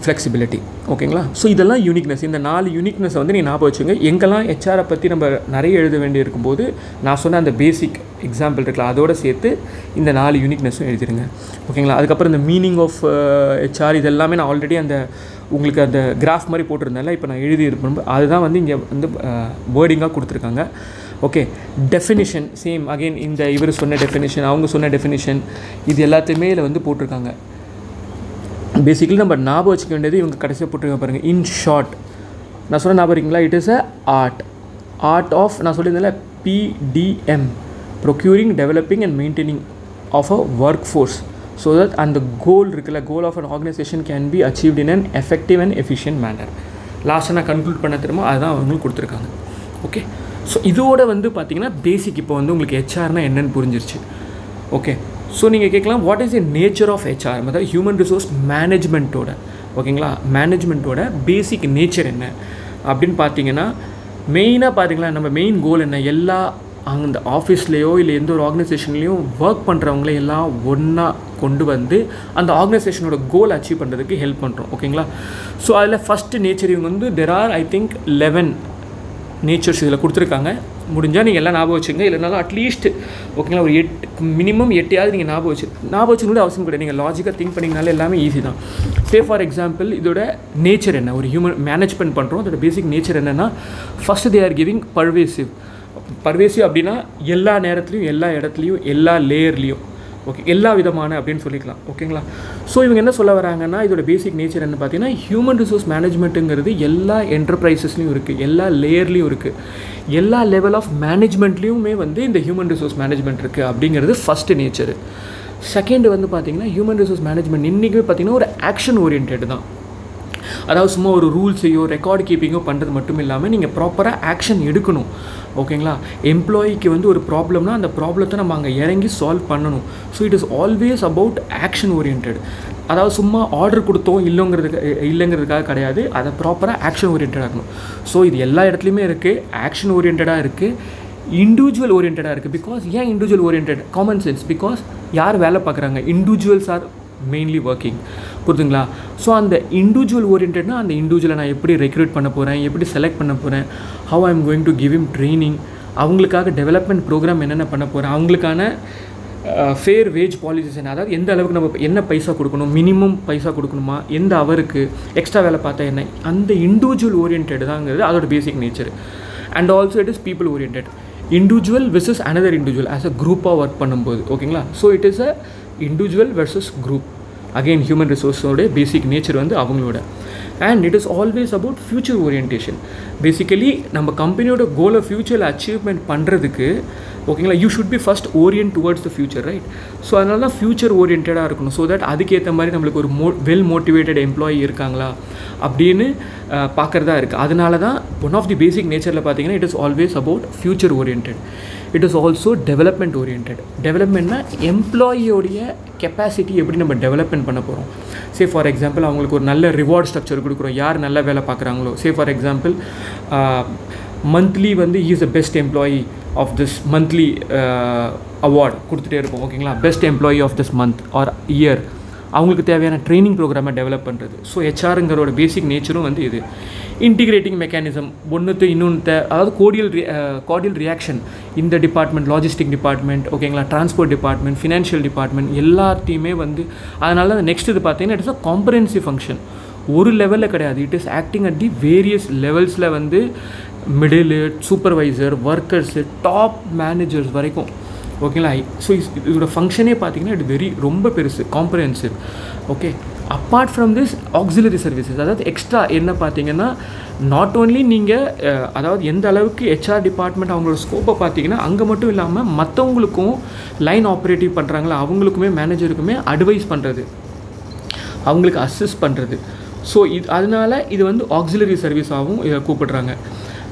ஃப்ளெக்சிபிலிட்டி. ஓகேங்களா? ஸோ இதெல்லாம் யூனிக்னஸ். இந்த 4 யூனிக்னஸை வந்து நீங்கள் ஞாபகம் வச்சுங்க. எங்கெல்லாம் ஹெச்ஆரை பற்றி நம்ம நிறைய எழுத வேண்டி இருக்கும்போது நான் சொன்ன அந்த பேசிக் எக்ஸாம்பிள் இருக்குல்ல அதோடு சேர்த்து இந்த 4 யூனிக்னஸும் எழுதிடுங்க. ஓகேங்களா? அதுக்கப்புறம் இந்த மீனிங் ஆஃப் ஹெச்ஆர் இதெல்லாமே நான் ஆல்ரெடி அந்த உங்களுக்கு அந்த கிராஃப் மாதிரி போட்டிருந்தேன்ல, இப்போ நான் எழுதி இருப்பேன், அதுதான் வந்து இங்கே வந்து வேர்டிங்காக கொடுத்துருக்காங்க. ஓகே, டெஃபினிஷன் சேம் அகெயின் இந்த இவர் சொன்ன டெஃபினிஷன் அவங்க சொன்ன டெஃபினிஷன் இது எல்லாத்தையுமே இதில் வந்து போட்டிருக்காங்க. பேசிக்கலி நம்ம ஞாபகம் வச்சுக்க வேண்டியது இவங்க கடைசியாக போட்டிருக்க பாருங்கள். இன் ஷார்ட் நான் சொன்ன ஞாபகம் இருக்கீங்களா, it is a art of நான் சொல்லியிருந்தேன்ல PDM, procuring developing and maintaining of a work force, so that அந்த கோல் இருக்குல்ல, goal of an organisation can be achieved in an effective and efficient manner. லாஸ்ட்டாக நான் கன்க்ளூட் பண்ண தெரியுமா, அதுதான் அவங்களுக்கு கொடுத்துருக்காங்க. ஓகே, ஸோ இதோட வந்து பார்த்திங்கன்னா பேசிக் இப்போ வந்து உங்களுக்கு ஹெச்ஆர்னா என்னென்னு புரிஞ்சிருச்சு. ஓகே, ஸோ நீங்கள் கேட்கலாம் what is the nature of HR, அதாவது ஹியூமன் ரிசோர்ஸ் மேனேஜ்மெண்ட்டோட ஓகேங்களா மேனேஜ்மெண்ட்டோட பேசிக் நேச்சர் என்ன அப்படின்னு பார்த்தீங்கன்னா, மெயினாக பார்த்தீங்களா நம்ம மெயின் கோல் என்ன, எல்லா அந்த ஆஃபீஸ்லேயோ இல்லை எந்த ஒரு ஆர்கனைசேஷன்லேயும் ஒர்க் பண்ணுறவங்கள எல்லாம் ஒன்றா கொண்டு வந்து அந்த ஆர்கனைசேஷனோட கோல் அச்சீவ் பண்ணுறதுக்கு ஹெல்ப் பண்ணுறோம். ஓகேங்களா? ஸோ அதில் ஃபஸ்ட்டு நேச்சர் இவங்க வந்து there are I think 11 natures இதில் கொடுத்துருக்காங்க. முடிஞ்சால் நீங்கள் எல்லாம் ஞாபகம் வச்சுங்க, இல்லைனாலும் அட்லீஸ்ட் ஓகேங்களா ஒரு 8 மினிமம் 8 நீங்கள் ஞாபகம் வச்சுக்கணும் அவசியம் கிடையாது. நீங்கள் லாஜிக்காக திங்க் பண்ணிங்கனால எல்லாமே ஈஸி தான். சே ஃபார் எக்ஸாம்பிள் இதோட நேச்சர் என்ன, ஒரு ஹியூமன் மேனேஜ்மெண்ட் பண்ணுறோம், அதோட பேசிக் நேச்சர் என்னென்னா first they are giving pervasive அப்படின்னா எல்லா நேரத்துலையும் எல்லா இடத்துலையும் எல்லா லேயர்லேயும் ஓகே எல்லா விதமான அப்படின்னு சொல்லிக்கலாம். ஓகேங்களா? ஸோ இவங்க என்ன சொல்ல வராங்கன்னா இதோட பேசிக் நேச்சர் என்ன பார்த்தீங்கன்னா, ஹியூமன் ரிசோர்ஸ் மேனேஜ்மெண்ட்டுங்கிறது எல்லா என்டர்பிரைசஸ்லையும் இருக்குது, எல்லா லேயர்லேயும் இருக்குது, எல்லா லெவல் ஆஃப் மேனேஜ்மெண்ட்லேயுமே வந்து இந்த ஹியூமன் ரிசோர்ஸ் மேனேஜ்மெண்ட் இருக்குது அப்படிங்கிறது ஃபஸ்ட்டு நேச்சரு. செகண்ட் வந்து பார்த்திங்கன்னா ஹியூமன் ரிசோர்ஸ் மேனேஜ்மெண்ட் இன்றைக்குமே பார்த்திங்கன்னா ஒரு ஆக்ஷன் ஓரியன்ட் தான். அதாவது சும்மா ஒரு ரூல்ஸையோ ரெக்கார்டு கீப்பிங்கோ பண்ணுறது மட்டும் இல்லாமல் நீங்கள் ப்ராப்பராக ஆக்ஷன் எடுக்கணும். ஓகேங்களா? எம்ப்ளாயிக்கு வந்து ஒரு ப்ராப்ளம்னா அந்த ப்ராப்ளத்தை நம்ம அங்கே இறங்கி சால்வ் பண்ணணும். So it is always about action orient. அதாவது சும்மா ஆர்டர் கொடுத்தோம் இல்லைங்கிறதுக்காக கிடையாது, அதை ப்ராப்பராக ஆக்ஷன் ஓரியன்டாக இருக்கணும். ஸோ இது எல்லா இடத்துலையுமே இருக்குது, ஆக்ஷன் ஓரியன்டாக இருக்குது, இண்டிவிஜுவல் ஓரியன்டாக இருக்குது. பிகாஸ் ஏன் individual orient? Common sense. Because யார் வேலை பார்க்குறாங்க, இண்டிவிஜுவல்ஸ் ஆர் மெயின்லி ஒர்க்கிங். புரியுதுங்களா? ஸோ அந்த இண்டிவிஜுவல் ஓரியன்ட்னா அந்த இண்டிவிஜுவலை நான் எப்படி ரெக்ரூட் பண்ண போகிறேன், எப்படி செலக்ட் பண்ண போகிறேன், how I am going to give him training, அவங்களுக்காக டெவலப்மெண்ட் ப்ரோக்ராம் என்னென்ன பண்ண போகிறேன், அவங்களுக்கான ஃபேர் வேஜ் பாலிசிஸ் என்ன, அதாவது எந்த அளவுக்கு நம்ம என்ன பைசா கொடுக்கணும், மினிமம் பைசா கொடுக்கணுமா, எந்த அவருக்கு எக்ஸ்ட்ரா வேலை பார்த்தா என்ன, அந்த இண்டிவிஜுவல் ஓரியன்ட் தாங்கிறது அதோட basic nature. And also it is people orient. Individual versus another individual as a குரூப்பாக ஒர்க் பண்ணும்போது. ஓகேங்களா? So it is a individual versus group. Again human ரிசோர்ஸோட பேசிக் நேச்சர் வந்து அவங்களோட. And it is always about future orientation. Basically நம்ம கம்பெனியோட கோலை ஃப்யூச்சரில் அச்சீவ்மெண்ட் பண்ணுறதுக்கு ஓகேங்களா, you should be first orient towards the future, right? So அதனால தான் ஃபியூச்சர் ஓரியன்டாக இருக்கணும். ஸோ தட் அதுக்கேற்ற மாதிரி நம்மளுக்கு ஒரு வெல் மோட்டிவேட்டட் எம்ப்ளாயி இருக்காங்களா அப்படின்னு பார்க்குறதா இருக்குது. அதனால தான் ஒன் ஆஃப் தி பேசிக் நேச்சரில் பார்த்தீங்கன்னா it is always about future orient. It is also development orient. டெவலப்மெண்ட்னா எம்ப்ளாயியோடைய கெப்பாசிட்டி எப்படி நம்ம டெவலப்மெண்ட் பண்ண போகிறோம். சே ஃபார் எக்ஸாம்பிள் அவங்களுக்கு ஒரு நல்ல ரிவார்ட் ஸ்ட்ரக்சர் கொடுக்குறோம். யார் நல்ல வேலை பார்க்குறாங்களோ, சே ஃபார் எக்ஸாம்பிள் மந்த்லி வந்து is the best employee of this monthly award கொடுத்துட்டே இருப்போம். ஓகேங்களா, best employee of this month or year. அவங்களுக்கு தேவையான ட்ரைனிங் ப்ரோக்ராமை டெவலப் பண்ணுறது. ஸோ ஹெச்ஆருங்கிறோட பேசிக் நேச்சரும் வந்து இது. இன்டிகிரேட்டிங் மெக்கானிசம், ஒன்றுத்து இன்னொன்று, அதாவது கோர்டியல் ரியாக்ஷன். இந்த டிபார்ட்மெண்ட், லாஜிஸ்டிக் டிபார்ட்மெண்ட், ஓகேங்களா, டிரான்ஸ்போர்ட் டிபார்ட்மெண்ட், ஃபினான்ஷியல் டிபார்ட்மெண்ட் எல்லாத்தையுமே வந்து அதனால தான் நெக்ஸ்ட் இது பார்த்தீங்கன்னா இட்ஸ் அ காம்ப்ரஹென்சிவ் ஃபங்க்ஷன். ஒரு லெவலில் கிடையாது, it is acting at the various லெவல்ஸில் வந்து middle, supervisor, workers, top managers வரைக்கும். ஓகேங்களா, ஸோ இதோட ஃபங்க்ஷனே பார்த்தீங்கன்னா இது ரொம்ப பெருசு, comprehensive. Okay, apart from this auxiliary services, அதாவது எக்ஸ்ட்ரா என்ன பார்த்தீங்கன்னா நாட் ஓன்லி நீங்கள் அதாவது எந்த அளவுக்கு ஹெச்ஆர் டிபார்ட்மெண்ட் அவங்களோட ஸ்கோப்பை பார்த்தீங்கன்னா அங்கே மட்டும் இல்லாமல் மற்றவங்களுக்கும் லைன் ஆப்ரேட்டிவ் பண்ணுறாங்களா அவங்களுக்குமே மேனேஜருக்குமே அட்வைஸ் பண்ணுறது, அவங்களுக்கு அசிஸ்ட் பண்ணுறது. ஸோ அதனால இது வந்து ஆக்சிலரி சர்வீஸாகவும் இதை கூப்பிடுறாங்க.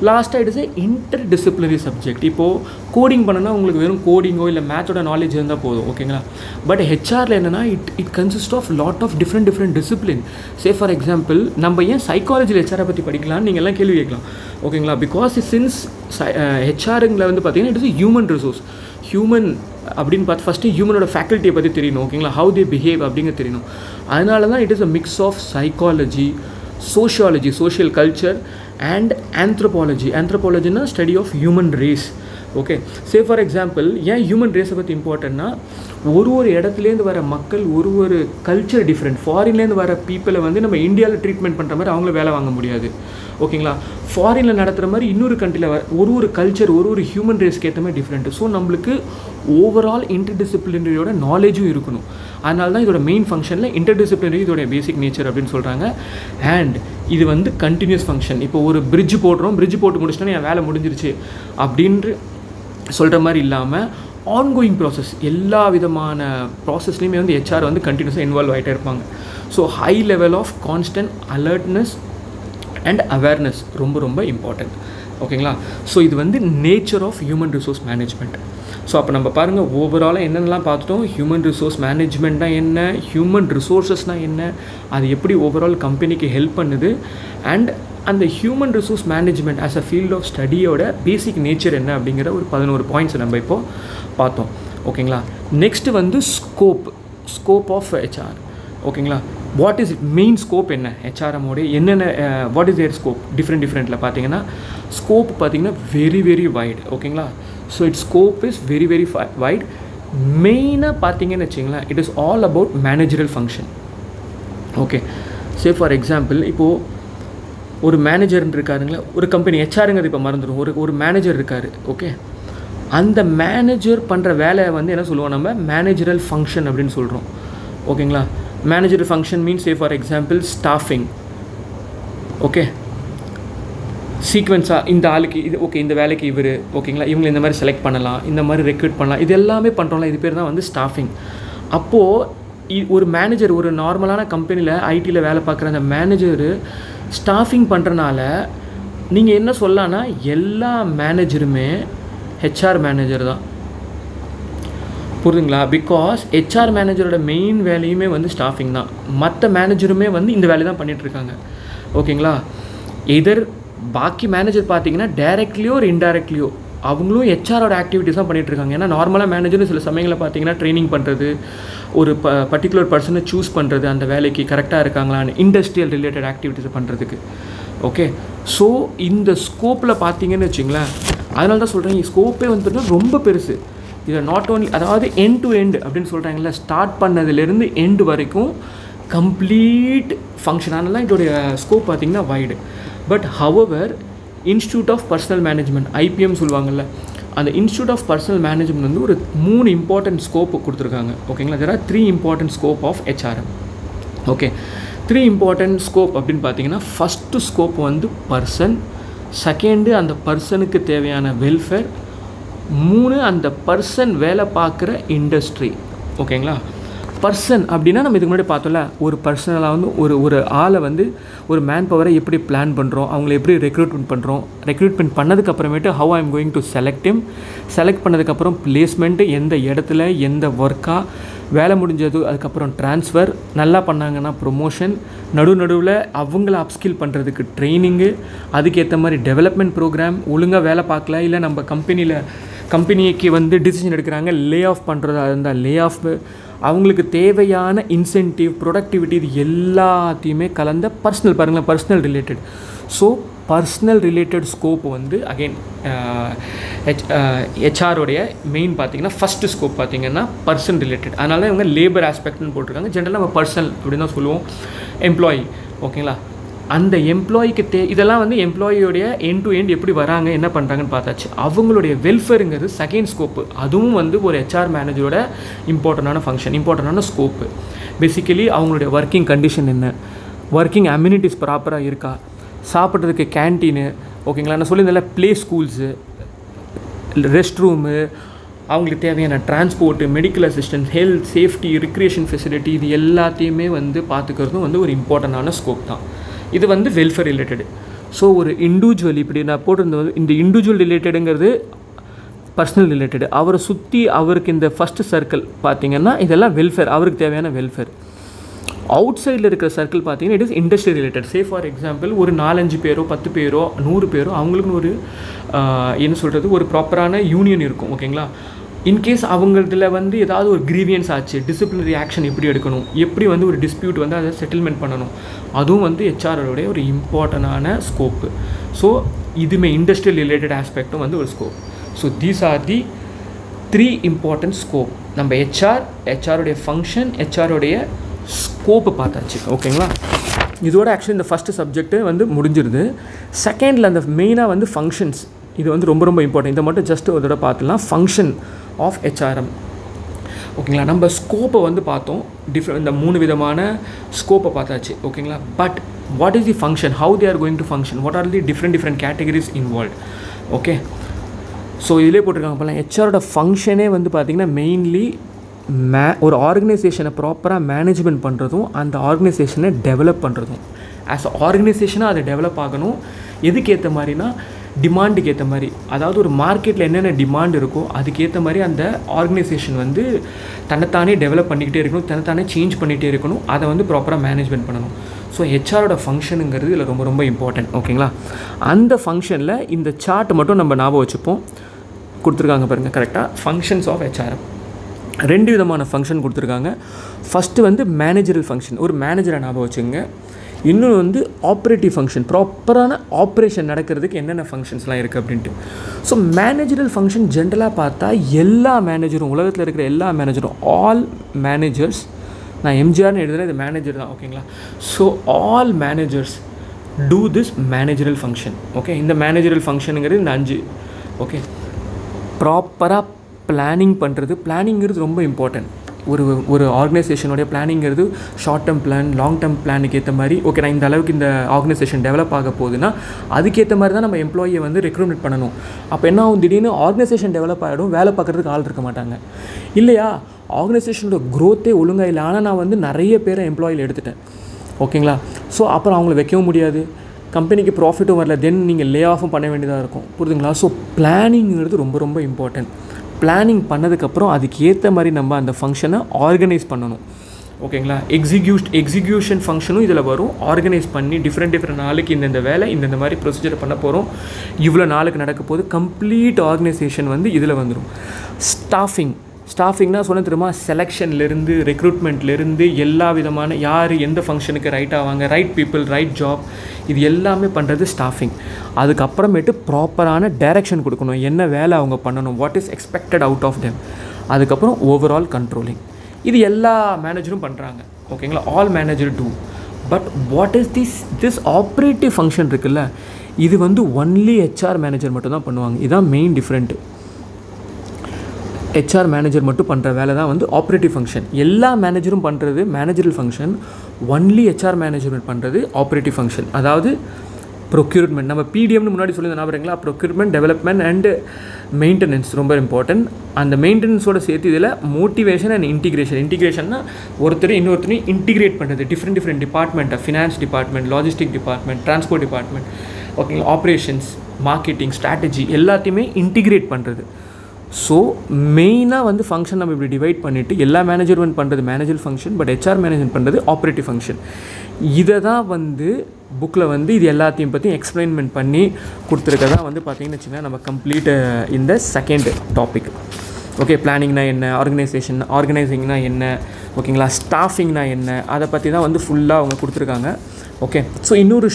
லாஸ்ட்டாக it is a inter disciplinary subject. இப்போது கோடிங் பண்ணனா உங்களுக்கு வெறும் கோடிங்கோ இல்லை மேத்தோட நாலேஜ் இருந்தால் போதும். ஓகேங்களா, பட் ஹெச்ஆரில் என்னென்னா it consist of lot of different discipline. Say for example நம்ம ஏன் சைக்காலஜியில் ஹெச்ஆரை பற்றி படிக்கலாம்னு நீங்கள் எல்லாம் கேள்வி கேட்கலாம். ஓகேங்களா, பிகாஸ் சின்ஸ் ஹெச்ஆருங்கில் வந்து பார்த்தீங்கன்னா it is human resource. Human அப்படின்னு பார்த்து ஃபஸ்ட்டு ஹியூமனோட ஃபேக்கல்ட்டியை பற்றி தெரியணும். ஓகேங்களா, ஹவு தே பிஹேவ் அப்படிங்க தெரியணும். அதனால தான் it is a mix of psychology, sociology, social culture and anthropology. ஆந்த்ரோபாலஜினா study of human race. Okay, say for example ஏன் ஹியூமன் ரேஸை பற்றி இம்பார்ட்டன்னா ஒரு இடத்துலேருந்து வர மக்கள் ஒரு கல்ச்சர் டிஃப்ரெண்ட். ஃபாரின்லேருந்து வர பீப்புளை வந்து நம்ம இந்தியாவில் ட்ரீட்மெண்ட் பண்ணுற மாதிரி அவங்கள வேலை வாங்க முடியாது. ஓகேங்களா, ஃபாரினில் நடத்துகிற மாதிரி இன்னொரு கண்ட்ரியில் ஒரு கல்ச்சர் ஒரு ஹியூமன் ரேஸ்க்கு ஏற்ற மாதிரி டிஃப்ரெண்ட்டு. ஸோ நம்மளுக்கு ஓவரால் இன்டர்டிசிப்ளினரியோட நாலேஜும் இருக்கணும். அதனால தான் இதோட மெயின் ஃபங்க்ஷனில் இன்டர்டிசிப்ளினரி இதோட பேசிக் நேச்சர் அப்படின்னு சொல்கிறாங்க. அண்ட் இது வந்து கண்டினியூஸ் ஃபங்க்ஷன். இப்போ ஒரு பிரிட்ஜ் போட்டு முடிச்சிட்டோன்னா என் வேலை முடிஞ்சிருச்சு அப்படின்ட்டு சொல்கிற மாதிரி இல்லாமல் ஆன்கோயிங் ப்ராசஸ், எல்லா விதமான ப்ராசஸ்லேயுமே வந்து ஹெச்ஆர் வந்து கண்டினியூஸாக இன்வால்வ் ஆகிட்டே இருப்பாங்க. So high level of constant alertness and awareness ரொம்ப இம்பார்ட்டண்ட். ஓகேங்களா, ஸோ இது வந்து nature of human resource management. So அப்போ நம்ம பாருங்கள் ஓவராலாக என்னென்னலாம் பார்த்துட்டோம். ஹியூமன் ரிசோர்ஸ் மேனேஜ்மெண்ட்னா என்ன, ஹியூமன் ரிசோர்ஸஸ்னால் என்ன, அது எப்படி ஓவரால் கம்பெனிக்கு ஹெல்ப் பண்ணுது, அண்ட் அந்த human resource management as a field of ஸ்டடியோட பேசிக் நேச்சர் என்ன அப்படிங்கிற ஒரு 11 பாயிண்ட்ஸ் நம்ம இப்போது பார்த்தோம். ஓகேங்களா, நெக்ஸ்ட்டு வந்து ஸ்கோப் ஆஃப் ஹெச்ஆர். ஓகேங்களா, வாட் இஸ் மெயின் ஸ்கோப் என்ன ஹெச்ஆர்எம்மோட என்னென்ன, வாட் இஸ் தேர் ஸ்கோப் டிஃப்ரெண்ட்டில் பார்த்தீங்கன்னா ஸ்கோப் பார்த்தீங்கன்னா வெரி வைட். ஓகேங்களா, so it's scope is very white. மெயினாக பார்த்தீங்கன்னு வச்சிங்களேன் it is all about managerial function. Okay, say for example இப்போது ஒரு மேனேஜர்னு இருக்காருங்களா, ஒரு கம்பெனி ஹெச்ஆருங்கிறது இப்போ மறந்துடும். ஒரு மேனேஜர் இருக்கார். ஓகே, அந்த மேனேஜர் பண்ணுற வேலையை வந்து என்ன சொல்லுவோம் நம்ம மேனேஜரல் ஃபங்க்ஷன் அப்படின்னு சொல்கிறோம். ஓகேங்களா, managerial function means say for example staffing. Okay, சீக்வென்ஸாக இந்த ஆளுக்கு இது, ஓகே இந்த வேலைக்கு இவர், ஓகேங்களா இவங்களை இந்த மாதிரி செலக்ட் பண்ணலாம், இந்த மாதிரி ரெக்ரூட் பண்ணலாம், இது எல்லாமே பண்ணுறோம்ல, இது பேர் தான் வந்து ஸ்டாஃபிங். அப்போது ஒரு மேனேஜர் ஒரு நார்மலான கம்பெனியில் ஐடியில் வேலை பார்க்குற அந்த மேனேஜரு ஸ்டாஃபிங் பண்ணுறனால நீங்கள் என்ன சொல்லலான்னா எல்லா மேனேஜருமே ஹெச்ஆர் மேனேஜர் தான். புரியுதுங்களா? பிகாஸ் ஹெச்ஆர் மேனேஜரோட மெயின் வேலையுமே வந்து ஸ்டாஃபிங் தான். மற்ற மேனேஜருமே வந்து இந்த வேலையை தான் பண்ணிகிட்ருக்காங்க. ஓகேங்களா, எதர் பாக்கி மேனேஜர் பார்த்தீங்கன்னா டைரக்ட்லியோ ஒரு இன்டைரக்ட்லியோ அவங்களும் ஹெச்ஆரோட ஆக்டிவிட்டீஸ் தான் பண்ணிகிட்ருக்காங்க. ஏன்னா நார்மலாக மேனேஜரும் சில சமயங்களில் பார்த்தீங்கன்னா ட்ரைனிங் பண்ணுறது, ஒரு பர்டிகுலர் பர்சனை சூஸ் பண்ணுறது, அந்த வேலைக்கு கரெக்டாக இருக்காங்களான்னு இண்டஸ்ட்ரியல் ரிலேட்டட் ஆக்டிவிட்டீஸை பண்ணுறதுக்கு. ஓகே, ஸோ இந்த ஸ்கோப்பில் பார்த்தீங்கன்னு வச்சிங்களேன், அதனால தான் சொல்கிறேன் ஸ்கோப்பே வந்து ரொம்ப பெருசு. இதை நாட் ஓன்லி அதாவது எண்ட் டு எண்ட் அப்படின்னு சொல்கிறாங்களா, ஸ்டார்ட் பண்ணதுலேருந்து எண்டு வரைக்கும் கம்ப்ளீட் ஃபங்க்ஷன். அதனால இதோடைய ஸ்கோப் பார்த்திங்கன்னா wide. But however Institute of Personnel Management IPM சொல்லுவாங்கள்ல, அந்த இன்ஸ்டியூட் ஆஃப் பர்சனல் மேனேஜ்மெண்ட் வந்து ஒரு 3 இம்பார்ட்டன்ட் ஸ்கோப் கொடுத்துருக்காங்க. ஓகேங்களா, there are 3 important scope of HRM. Okay, 3 important scope அப்படின்னு பார்த்தீங்கன்னா, ஃபஸ்ட்டு ஸ்கோப் வந்து பர்சன், செகண்டு அந்த பர்சனுக்கு தேவையான வெல்ஃபேர், 3 அந்த பர்சன் வேலை பார்க்குற இண்டஸ்ட்ரி. ஓகேங்களா? பர்சன் அப்படின்னா நம்ம இதுக்கு முன்னாடி பார்த்தோம்ல, ஒரு பர்சனலாக வந்து ஒரு ஆளை வந்து ஒரு மேன் பவரை எப்படி பிளான் பண்ணுறோம், அவங்கள எப்படி ரெக்ரூட்மெண்ட் பண்ணுறோம், ரெக்ரூட்மெண்ட் பண்ணதுக்கப்புறமேட்டு how I am going to select பண்ணதுக்கப்புறம் பிளேஸ்மெண்ட்டு, எந்த இடத்துல எந்த ஒர்க்காக வேலை முடிஞ்சது, அதுக்கப்புறம் ட்ரான்ஸ்ஃபர், நல்லா பண்ணாங்கன்னா ப்ரொமோஷன், நடுவில் அவங்கள அப்ஸ்கில் பண்ணுறதுக்கு ட்ரைனிங்கு, அதுக்கேற்ற மாதிரி டெவலப்மெண்ட் ப்ரோக்ராம், ஒழுங்காக வேலை பார்க்கல இல்லை நம்ம கம்பெனிக்கு வந்து டிசிஷன் எடுக்கிறாங்க லே ஆஃப் பண்ணுறதா இருந்தால் லே ஆஃப், அவங்களுக்கு தேவையான இன்சென்டிவ், ப்ரொடக்டிவிட்டி, இது எல்லாத்தையுமே கலந்த பர்சனல், பாருங்களேன், personal related. So personal related scope வந்து அகெயின் ஹெச்ஆரோடைய மெயின் பார்த்தீங்கன்னா ஃபஸ்ட்டு ஸ்கோப் பார்த்தீங்கன்னா பர்சன் ரிலேட்டட். அதனால தான் இவங்க லேபர் ஆஸ்பெக்ட்னு போட்டிருக்காங்க. ஜென்ரலாக நம்ம பர்சனல் அப்படின்னு தான் சொல்லுவோம், எம்ப்ளாயி. ஓகேங்களா? அந்த எம்ப்ளாயிக்கு இதெல்லாம் வந்து எம்ப்ளாயியோடைய எண்ட் டு எண்ட் எப்படி வராங்க, என்ன பண்ணுறாங்கன்னு பார்த்தாச்சு. அவங்களுடைய வெல்ஃபேருங்கிறது செகண்ட் ஸ்கோப்பு. அதுவும் வந்து ஒரு ஹெச்ஆர் மேனேஜரோட இம்பார்ட்டண்டான ஸ்கோப்பு. பேசிக்கலி அவங்களுடைய ஒர்க்கிங் கண்டிஷன் என்ன, ஒர்க்கிங் அம்யூனிட்டிஸ் ப்ராப்பராக இருக்கா, சாப்பிட்றதுக்கு கேன்டீனு, ஓகேங்களா, நான் சொல்லியிருந்தேன் ப்ளே ஸ்கூல்ஸு, ரெஸ்ட் ரூமு, அவங்களுக்கு தேவையான transport, medical assistance, health, safety, recreation facility, இது எல்லாத்தையுமே வந்து பார்த்துக்கிறதும் வந்து ஒரு இம்பார்ட்டண்டான ஸ்கோப் தான். இது வந்து வெல்ஃபேர் ரிலேட்டடு. ஸோ ஒரு இண்டிவிஜுவல், இப்படி நான் போட்டிருந்தது இந்த இண்டிவிஜுவல் ரிலேட்டடுங்கிறது பர்சனல் ரிலேட்டடு. அவரை சுற்றி அவருக்கு இந்த ஃபஸ்ட்டு சர்க்கிள் பார்த்திங்கன்னா இதெல்லாம் வெல்ஃபேர், அவருக்கு தேவையான வெல்ஃபேர். அவுட் சைடில் இருக்கிற சர்க்கிள் பார்த்தீங்கன்னா it is industry related. Say for example ஒரு 4-5 பேரோ 10 பேரோ 100 பேரோ அவங்களுக்குன்னு ஒரு என்ன சொல்கிறது, ஒரு ப்ராப்பரான யூனியன் இருக்கும். ஓகேங்களா? இன்கேஸ் அவங்களதில் வந்து ஏதாவது ஒரு கிரீவியன்ஸ் ஆச்சு, டிசிப்ளினரி ஆக்ஷன் எப்படி எடுக்கணும், எப்படி வந்து ஒரு டிஸ்பியூட் வந்து அதை செட்டில்மெண்ட் பண்ணணும், அதுவும் வந்து ஹெச்ஆரோடைய ஒரு இம்பார்ட்டண்டான ஸ்கோப்பு. ஸோ இதுவுமே இண்டஸ்ட்ரியல் ரிலேட்டட் ஆஸ்பெக்டும் வந்து ஒரு scope. So these are the 3 important scope. நம்ம ஹெச்ஆரோடைய ஃபங்க்ஷன், ஹெச்ஆரோடைய ஸ்கோப்பு பார்த்தாச்சு. ஓகேங்களா? இதோட ஆக்சுவலி இந்த ஃபஸ்ட்டு சப்ஜெக்ட்டு வந்து முடிஞ்சிருது. செகண்டில் அந்த மெயினாக வந்து ஃபங்க்ஷன்ஸ், இது வந்து ரொம்ப ரொம்ப இம்பார்ட்டன்ட். இதை மட்டும் ஜஸ்ட் ஒரு தடவை பார்த்துலாம். Function of HRM. ஓகேங்களா? நம்ம ஸ்கோப்பை வந்து பார்த்தோம், இந்த 3 விதமான ஸ்கோப்பை பார்த்தாச்சு. ஓகேங்களா? But what is the function, how they are going to function, what are the different categories involve. Okay, so இதிலே போட்டிருக்காங்க போல ஹெச்ஆரோட ஃபங்க்ஷனே வந்து பார்த்திங்கன்னா மெயின்லி ஒரு ஆர்கனைசேஷனை ப்ராப்பராக மேனேஜ்மெண்ட் பண்ணுறதும் அந்த ஆர்கனைசேஷனை டெவலப் பண்ணுறதும். ஆஸ் அ ஆர்கனைசேஷனாக அதை டெவலப் ஆகணும். எதுக்கேற்ற மாதிரினா டிமாண்டுக்கு ஏற்ற மாதிரி, அதாவது ஒரு மார்க்கெட்டில் என்னென்ன டிமாண்ட் இருக்கோ அதுக்கேற்ற மாதிரி அந்த ஆர்கனைசேஷன் வந்து தன்னைத்தானே டெவலப் பண்ணிக்கிட்டே இருக்கணும், தன்னைத்தானே சேஞ்ச் பண்ணிகிட்டே இருக்கணும், அதை வந்து ப்ராப்பராக மேனேஜ்மெண்ட் பண்ணணும். ஸோ ஹெச்ஆரோட ஃபங்க்ஷனுங்கிறது இதில் ரொம்ப ரொம்ப இம்பார்ட்டன்ட். ஓகேங்களா? அந்த ஃபங்க்ஷனில் இந்த சார்ட் மட்டும் நம்ம ஞாபகம் வச்சுப்போம். கொடுத்துருக்காங்க பாருங்கள் கரெக்டாக, ஃபங்க்ஷன்ஸ் ஆஃப் ஹெச்ஆர்எம். 2 விதமான ஃபங்க்ஷன் கொடுத்துருக்காங்க. ஃபஸ்ட்டு வந்து மேனேஜரல் ஃபங்க்ஷன், ஒரு மேனேஜரை ஞாபகம் வச்சுங்க. இன்னொன்று வந்து ஆப்ரேட்டிவ் ஃபங்க்ஷன், ப்ராப்பரான ஆப்ரேஷன் நடக்கிறதுக்கு என்னென்ன ஃபங்க்ஷன்ஸ்லாம் இருக்குது அப்படின்ட்டு. ஸோ மேனேஜரல் ஃபங்க்ஷன் ஜென்ரலாக பார்த்தா எல்லா மேனேஜரும், உலகத்தில் இருக்கிற எல்லா மேனேஜரும், ஆல் மேனேஜர்ஸ், நான் எம்ஜிஆர்னு எழுதுகிறேன், இது மேனேஜர் தான். ஓகேங்களா? So all managers do this managerial function. Okay, இந்த மேனேஜரல் ஃபங்க்ஷனுங்கிறது இந்த 5. ஓகே, ப்ராப்பராக பிளானிங் பண்ணுறது. பிளானிங்கிறது ரொம்ப இம்பார்ட்டன்ட். ஒரு ஆர்கனைசேஷனுடைய பிளானிங்கிறது short term plan, long term பிளானுக்கு ஏற்ற மாதிரி. ஓகே, நான் இந்த அளவுக்கு இந்த ஆர்கனைசேஷன் டெவலப் ஆக போகுதுன்னா அதுக்கேற்ற மாதிரி தான் நம்ம எம்ப்ளாயியை வந்து ரெக்ரூட்மெண்ட் பண்ணணும். அப்போ என்ன ஆகும், திடீர்னு ஆர்கனைசேஷன் டெவலப் ஆகிடும், வேலை பார்க்குறதுக்கு ஆள் இருக்க மாட்டாங்க இல்லையா? ஆர்கனைசேஷனோட க்ரோத்தே ஒழுங்காக இல்லை. ஆனால் நான் வந்து நிறைய பேரை எம்ப்ளாயில் எடுத்துட்டேன். ஓகேங்களா? ஸோ அப்புறம் அவங்கள வைக்கவும் முடியாது, கம்பெனிக்கு ப்ராஃபிட்டும் வரல, தென் நீங்கள் லே ஆஃபும் பண்ண வேண்டியதாக இருக்கும். புரியுதுங்களா? ஸோ பிளானிங்கிறது ரொம்ப ரொம்ப இம்பார்ட்டன்ட். பிளானிங் பண்ணதுக்கப்புறம் அதுக்கு ஏற்ற மாதிரி நம்ம அந்த ஃபங்க்ஷனை ஆர்கனைஸ் பண்ணணும். ஓகேங்களா? எக்ஸிக்யூஷன் ஃபங்க்ஷனும் இதில் வரும். ஆர்கனைஸ் பண்ணி டிஃப்ரெண்ட் நாளுக்கு இந்தந்த வேலை, இந்தந்த மாதிரி ப்ரொசீஜர் பண்ண போகிறோம், இவ்வளோ நாளுக்கு நடக்க போது, கம்ப்ளீட் ஆர்கனைசேஷன் வந்து இதில் வந்துடும். ஸ்டாஃபிங்னா சொன்ன தெரியுமா, செலெக்ஷன்லேருந்து ரெக்ரூட்மெண்ட்லேருந்து எல்லா விதமான யார் எந்த ஃபங்க்ஷனுக்கு ரைட் ஆவாங்க, ரைட் பீப்புள், ரைட் ஜாப், இது எல்லாமே பண்ணுறது ஸ்டாஃபிங். அதுக்கப்புறமேட்டு ப்ராப்பரான டைரக்ஷன் கொடுக்கணும், என்ன வேலை அவங்க பண்ணணும், what is expected out of them. அதுக்கப்புறம் ஓவரால் கண்ட்ரோலிங். இது எல்லா மேனேஜரும் பண்ணுறாங்க. ஓகேங்களா? All manager do. But what is this operative function இருக்குல்ல, இது வந்து ஒன்லி ஹெச்ஆர் மேனேஜர் மட்டும் தான் பண்ணுவாங்க. இதுதான் மெயின் டிஃப்ரெண்ட்டு. ஹெச்ஆர் மேனேஜர் மட்டும் பண்ணுற வேலை தான் வந்து ஆப்ரேட்டிவ் ஃபங்க்ஷன். எல்லா மேனேஜரும் பண்ணுறது managerial function, only HR management பண்ணுறது ஆப்ரேட்டிவ் ஃபங்க்ஷன். அதாவது ப்ரொக்யூர்மெண்ட், நம்ம பிடிஎம்னு முன்னாடி சொல்லியிருந்த ஞாபகங்களா, ப்ரொக்யூர்மெண்ட், டெவலப்மெண்ட் அண்ட் மெயின்டெனன்ஸ் ரொம்ப இம்பார்ட்டன்ட். அந்த மெயின்டெனன்ஸோட சேர்த்து இதில் மோட்டிவேஷன் அண்ட் இன்டிகிரேஷன். இன்டிகிரேஷன்னா ஒருத்தர் இன்னொருத்தரையும் இன்டிகிரேட் பண்ணுறது, டிஃப்ரெண்ட் டிபார்ட்மெண்ட்டாக, finance department, logistic department, transport department, ஓகேங்களா, ஆப்ரேஷன்ஸ், மார்க்கெட்டிங், ஸ்ட்ராட்டஜி எல்லாத்தையுமே இன்டிகிரேட் பண்ணுறது. ஸோ மெயினாக வந்து ஃபங்க்ஷன் நம்ம இப்படி டிவைட் பண்ணிவிட்டு எல்லா மேனேஜர்மெண்ட் பண்ணுறது manager function, but HR management பண்ணுறது ஆப்ரேட்டிவ் ஃபங்க்ஷன். இதை தான் வந்து புக்கில் வந்து இது எல்லாத்தையும் பற்றி எக்ஸ்பிளைன்மெண்ட் பண்ணி கொடுத்துருக்கதான் வந்து பார்த்திங்கன்னு வச்சுக்கோங்க நம்ம கம்ப்ளீட் இந்த செகண்ட் டாபிக். ஓகே, பிளானிங்னா என்ன, ஆர்கனைசிங்னா என்ன, ஓகேங்களா, ஸ்டாஃபிங்னா என்ன, அதை பற்றி தான் வந்து ஃபுல்லாக அவங்க கொடுத்துருக்காங்க. ஓகே, ஸோ இன்னொரு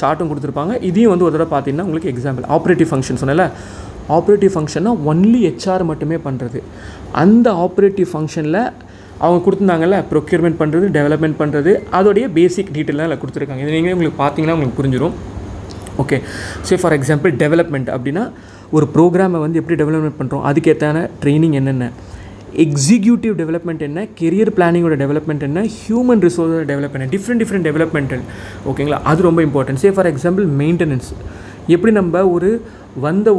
சார்ட்டும் கொடுத்துருப்பாங்க. இதையும் வந்து ஒரு தடவை பார்த்தீங்கன்னா உங்களுக்கு எக்ஸாம்பிள் ஆப்ரேட்டிவ் ஃபங்க்ஷன் சொன்னல, ஆப்ரேட்டிவ் ஃபங்க்ஷன்னா ஒன்லி ஹெச்ஆர் மட்டுமே பண்ணுறது. அந்த ஆப்ரேட்டிவ் ஃபங்க்ஷனில் அவங்க கொடுத்துருந்தாங்கல்ல, ப்ரொக்யூர்மெண்ட் பண்ணுறது, டெவலப்மெண்ட் பண்ணுறது, அதோடைய பேசிக் டீட்டெயிலாம் அதில் கொடுத்துருக்காங்க. இது நீங்கள் உங்களுக்கு பார்த்தீங்கன்னா உங்களுக்கு புரிஞ்சிடும். Okay, say for example development அப்படின்னா ஒரு ப்ரோக்ராமை வந்து எப்படி டெவலப்மெண்ட் பண்ணுறோம், அதுக்கேற்றான ட்ரைனிங் என்னென்ன, எக்ஸிக்யூட்டிவ் டெவலப்மெண்ட் என்ன, கெரியர் பிளானிங்கோட டெவலப்மெண்ட் என்ன, ஹியூமன் ரிசோர்ஸோட டெவலப்மெண்ட், டிஃப்ரெண்ட் டெவலப்மெண்டல். ஓகேங்களா, அது ரொம்ப important. Say for example maintenance, எப்படி நம்ம ஒரு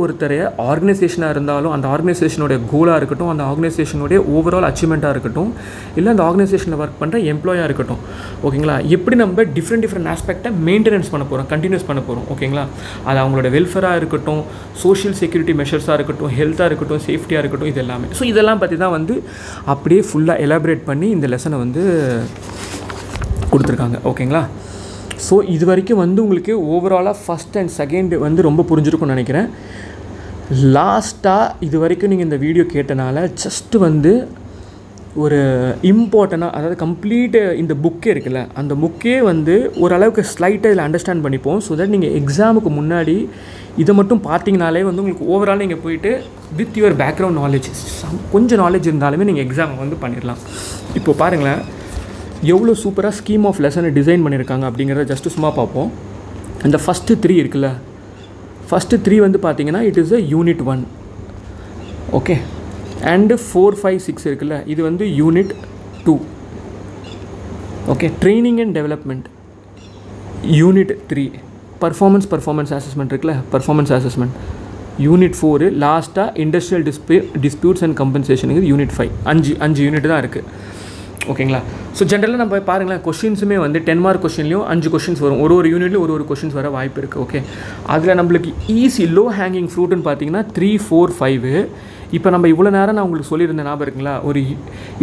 ஒருத்தரைய ஆர்கனைசேஷனாக இருந்தாலும் அந்த ஆர்கனைசேஷனுடைய கோலாக இருக்கட்டும், அந்த ஆர்கனைசேஷனுடைய ஓவரால் அச்சீவ்மெண்ட்டாக இருக்கட்டும், இல்லை அந்த ஆர்கனைசேஷனில் ஒர்க் பண்ணுற எம்ப்ளாயாக இருக்கட்டும், ஓகேங்களா, எப்படி நம்ம டிஃப்ரெண்ட் ஆஸ்பெக்டை மெயின்டெனன்ஸ் பண்ண போகிறோம், கண்டினியூஸ் பண்ண போகிறோம். ஓகேங்களா, அது அவங்களோட வெல்ஃபேராக இருக்கட்டும், சோஷியல் செக்யூரிட்டி மெஷர்ஸாக இருக்கட்டும், ஹெல்த்தாக இருக்கட்டும், சேஃப்டியாக இருக்கட்டும், இது எல்லாமே. ஸோ இதெல்லாம் பற்றி தான் வந்து அப்படியே ஃபுல்லாக எலாபரேட் பண்ணி இந்த லெசனை வந்து கொடுத்துருக்காங்க. ஓகேங்களா, ஸோ இது வரைக்கும் வந்து உங்களுக்கு ஓவராலாக ஃபஸ்ட் அண்ட் செகண்ட் வந்து ரொம்ப புரிஞ்சிருக்கும்னு நினைக்கிறேன். லாஸ்ட்டாக இது வரைக்கும் நீங்கள் இந்த வீடியோ கேட்டனால ஜஸ்ட்டு வந்து ஒரு இம்பார்ட்டண்ட்டாக, அதாவது கம்ப்ளீட்டு இந்த புக்கே இருக்குல்ல, அந்த புக்கே வந்து ஓரளவுக்கு ஸ்லைட்டாக இதில் அண்டர்ஸ்டாண்ட் பண்ணிப்போம். ஸோ தட் நீங்கள் எக்ஸாமுக்கு முன்னாடி இதை மட்டும் பார்த்தீங்கனாலே வந்து உங்களுக்கு ஓவரால் நீங்கள் போயிட்டு வித் யுவர் பேக்ரவுண்ட் நாலேஜ், கொஞ்சம் நாலேஜ் இருந்தாலுமே நீங்கள் எக்ஸாமை வந்து பண்ணிடலாம். இப்போது பாருங்களேன் எவ்வளோ சூப்பராக ஸ்கீம் ஆஃப் லெசனை டிசைன் பண்ணியிருக்காங்க அப்படிங்கிறத ஜஸ்ட்டு சும்மா பார்ப்போம். இந்த ஃபஸ்ட்டு 3 இருக்குல்ல, ஃபஸ்ட்டு 3 வந்து பார்த்தீங்கன்னா it is a unit 1. Okay, and 4, 5, 6 இருக்குல்ல, இது வந்து unit 2. Okay, training and development unit 3. Performance assessment இருக்குல்ல, பர்ஃபார்மன்ஸ் அசஸ்மெண்ட் யூனிட் 4. லாஸ்ட்டாக இண்டஸ்ட்ரியல் டிஸ்பியூட்ஸ் அண்ட் கம்பன்சேஷனுக்கு யூனிட் 5. 5 யூனிட் தான் இருக்குது. ஓகேங்களா, ஸோ ஜென்ரலாக நம்ம பாருங்களேன் கொஷின்ஸுமே வந்து 10 மார்க் கொஷின்லையும் 5 கொஷின்ஸ் வரும், ஒரு யூனிட்லையும் ஒரு கொஷின்ஸ் வர வாய்ப்பு இருக்குது. ஓகே, அதில் நம்மளுக்கு ஈஸி லோ ஹேங்கிங் ஃப்ரூட்டுன்னு பார்த்தீங்கன்னா 3, 4, 5. இப்போ நம்ம இவ்வளோ நேரம் நான் உங்களுக்கு சொல்லியிருந்தேன் ஞாபகம் இருக்குங்களா, ஒரு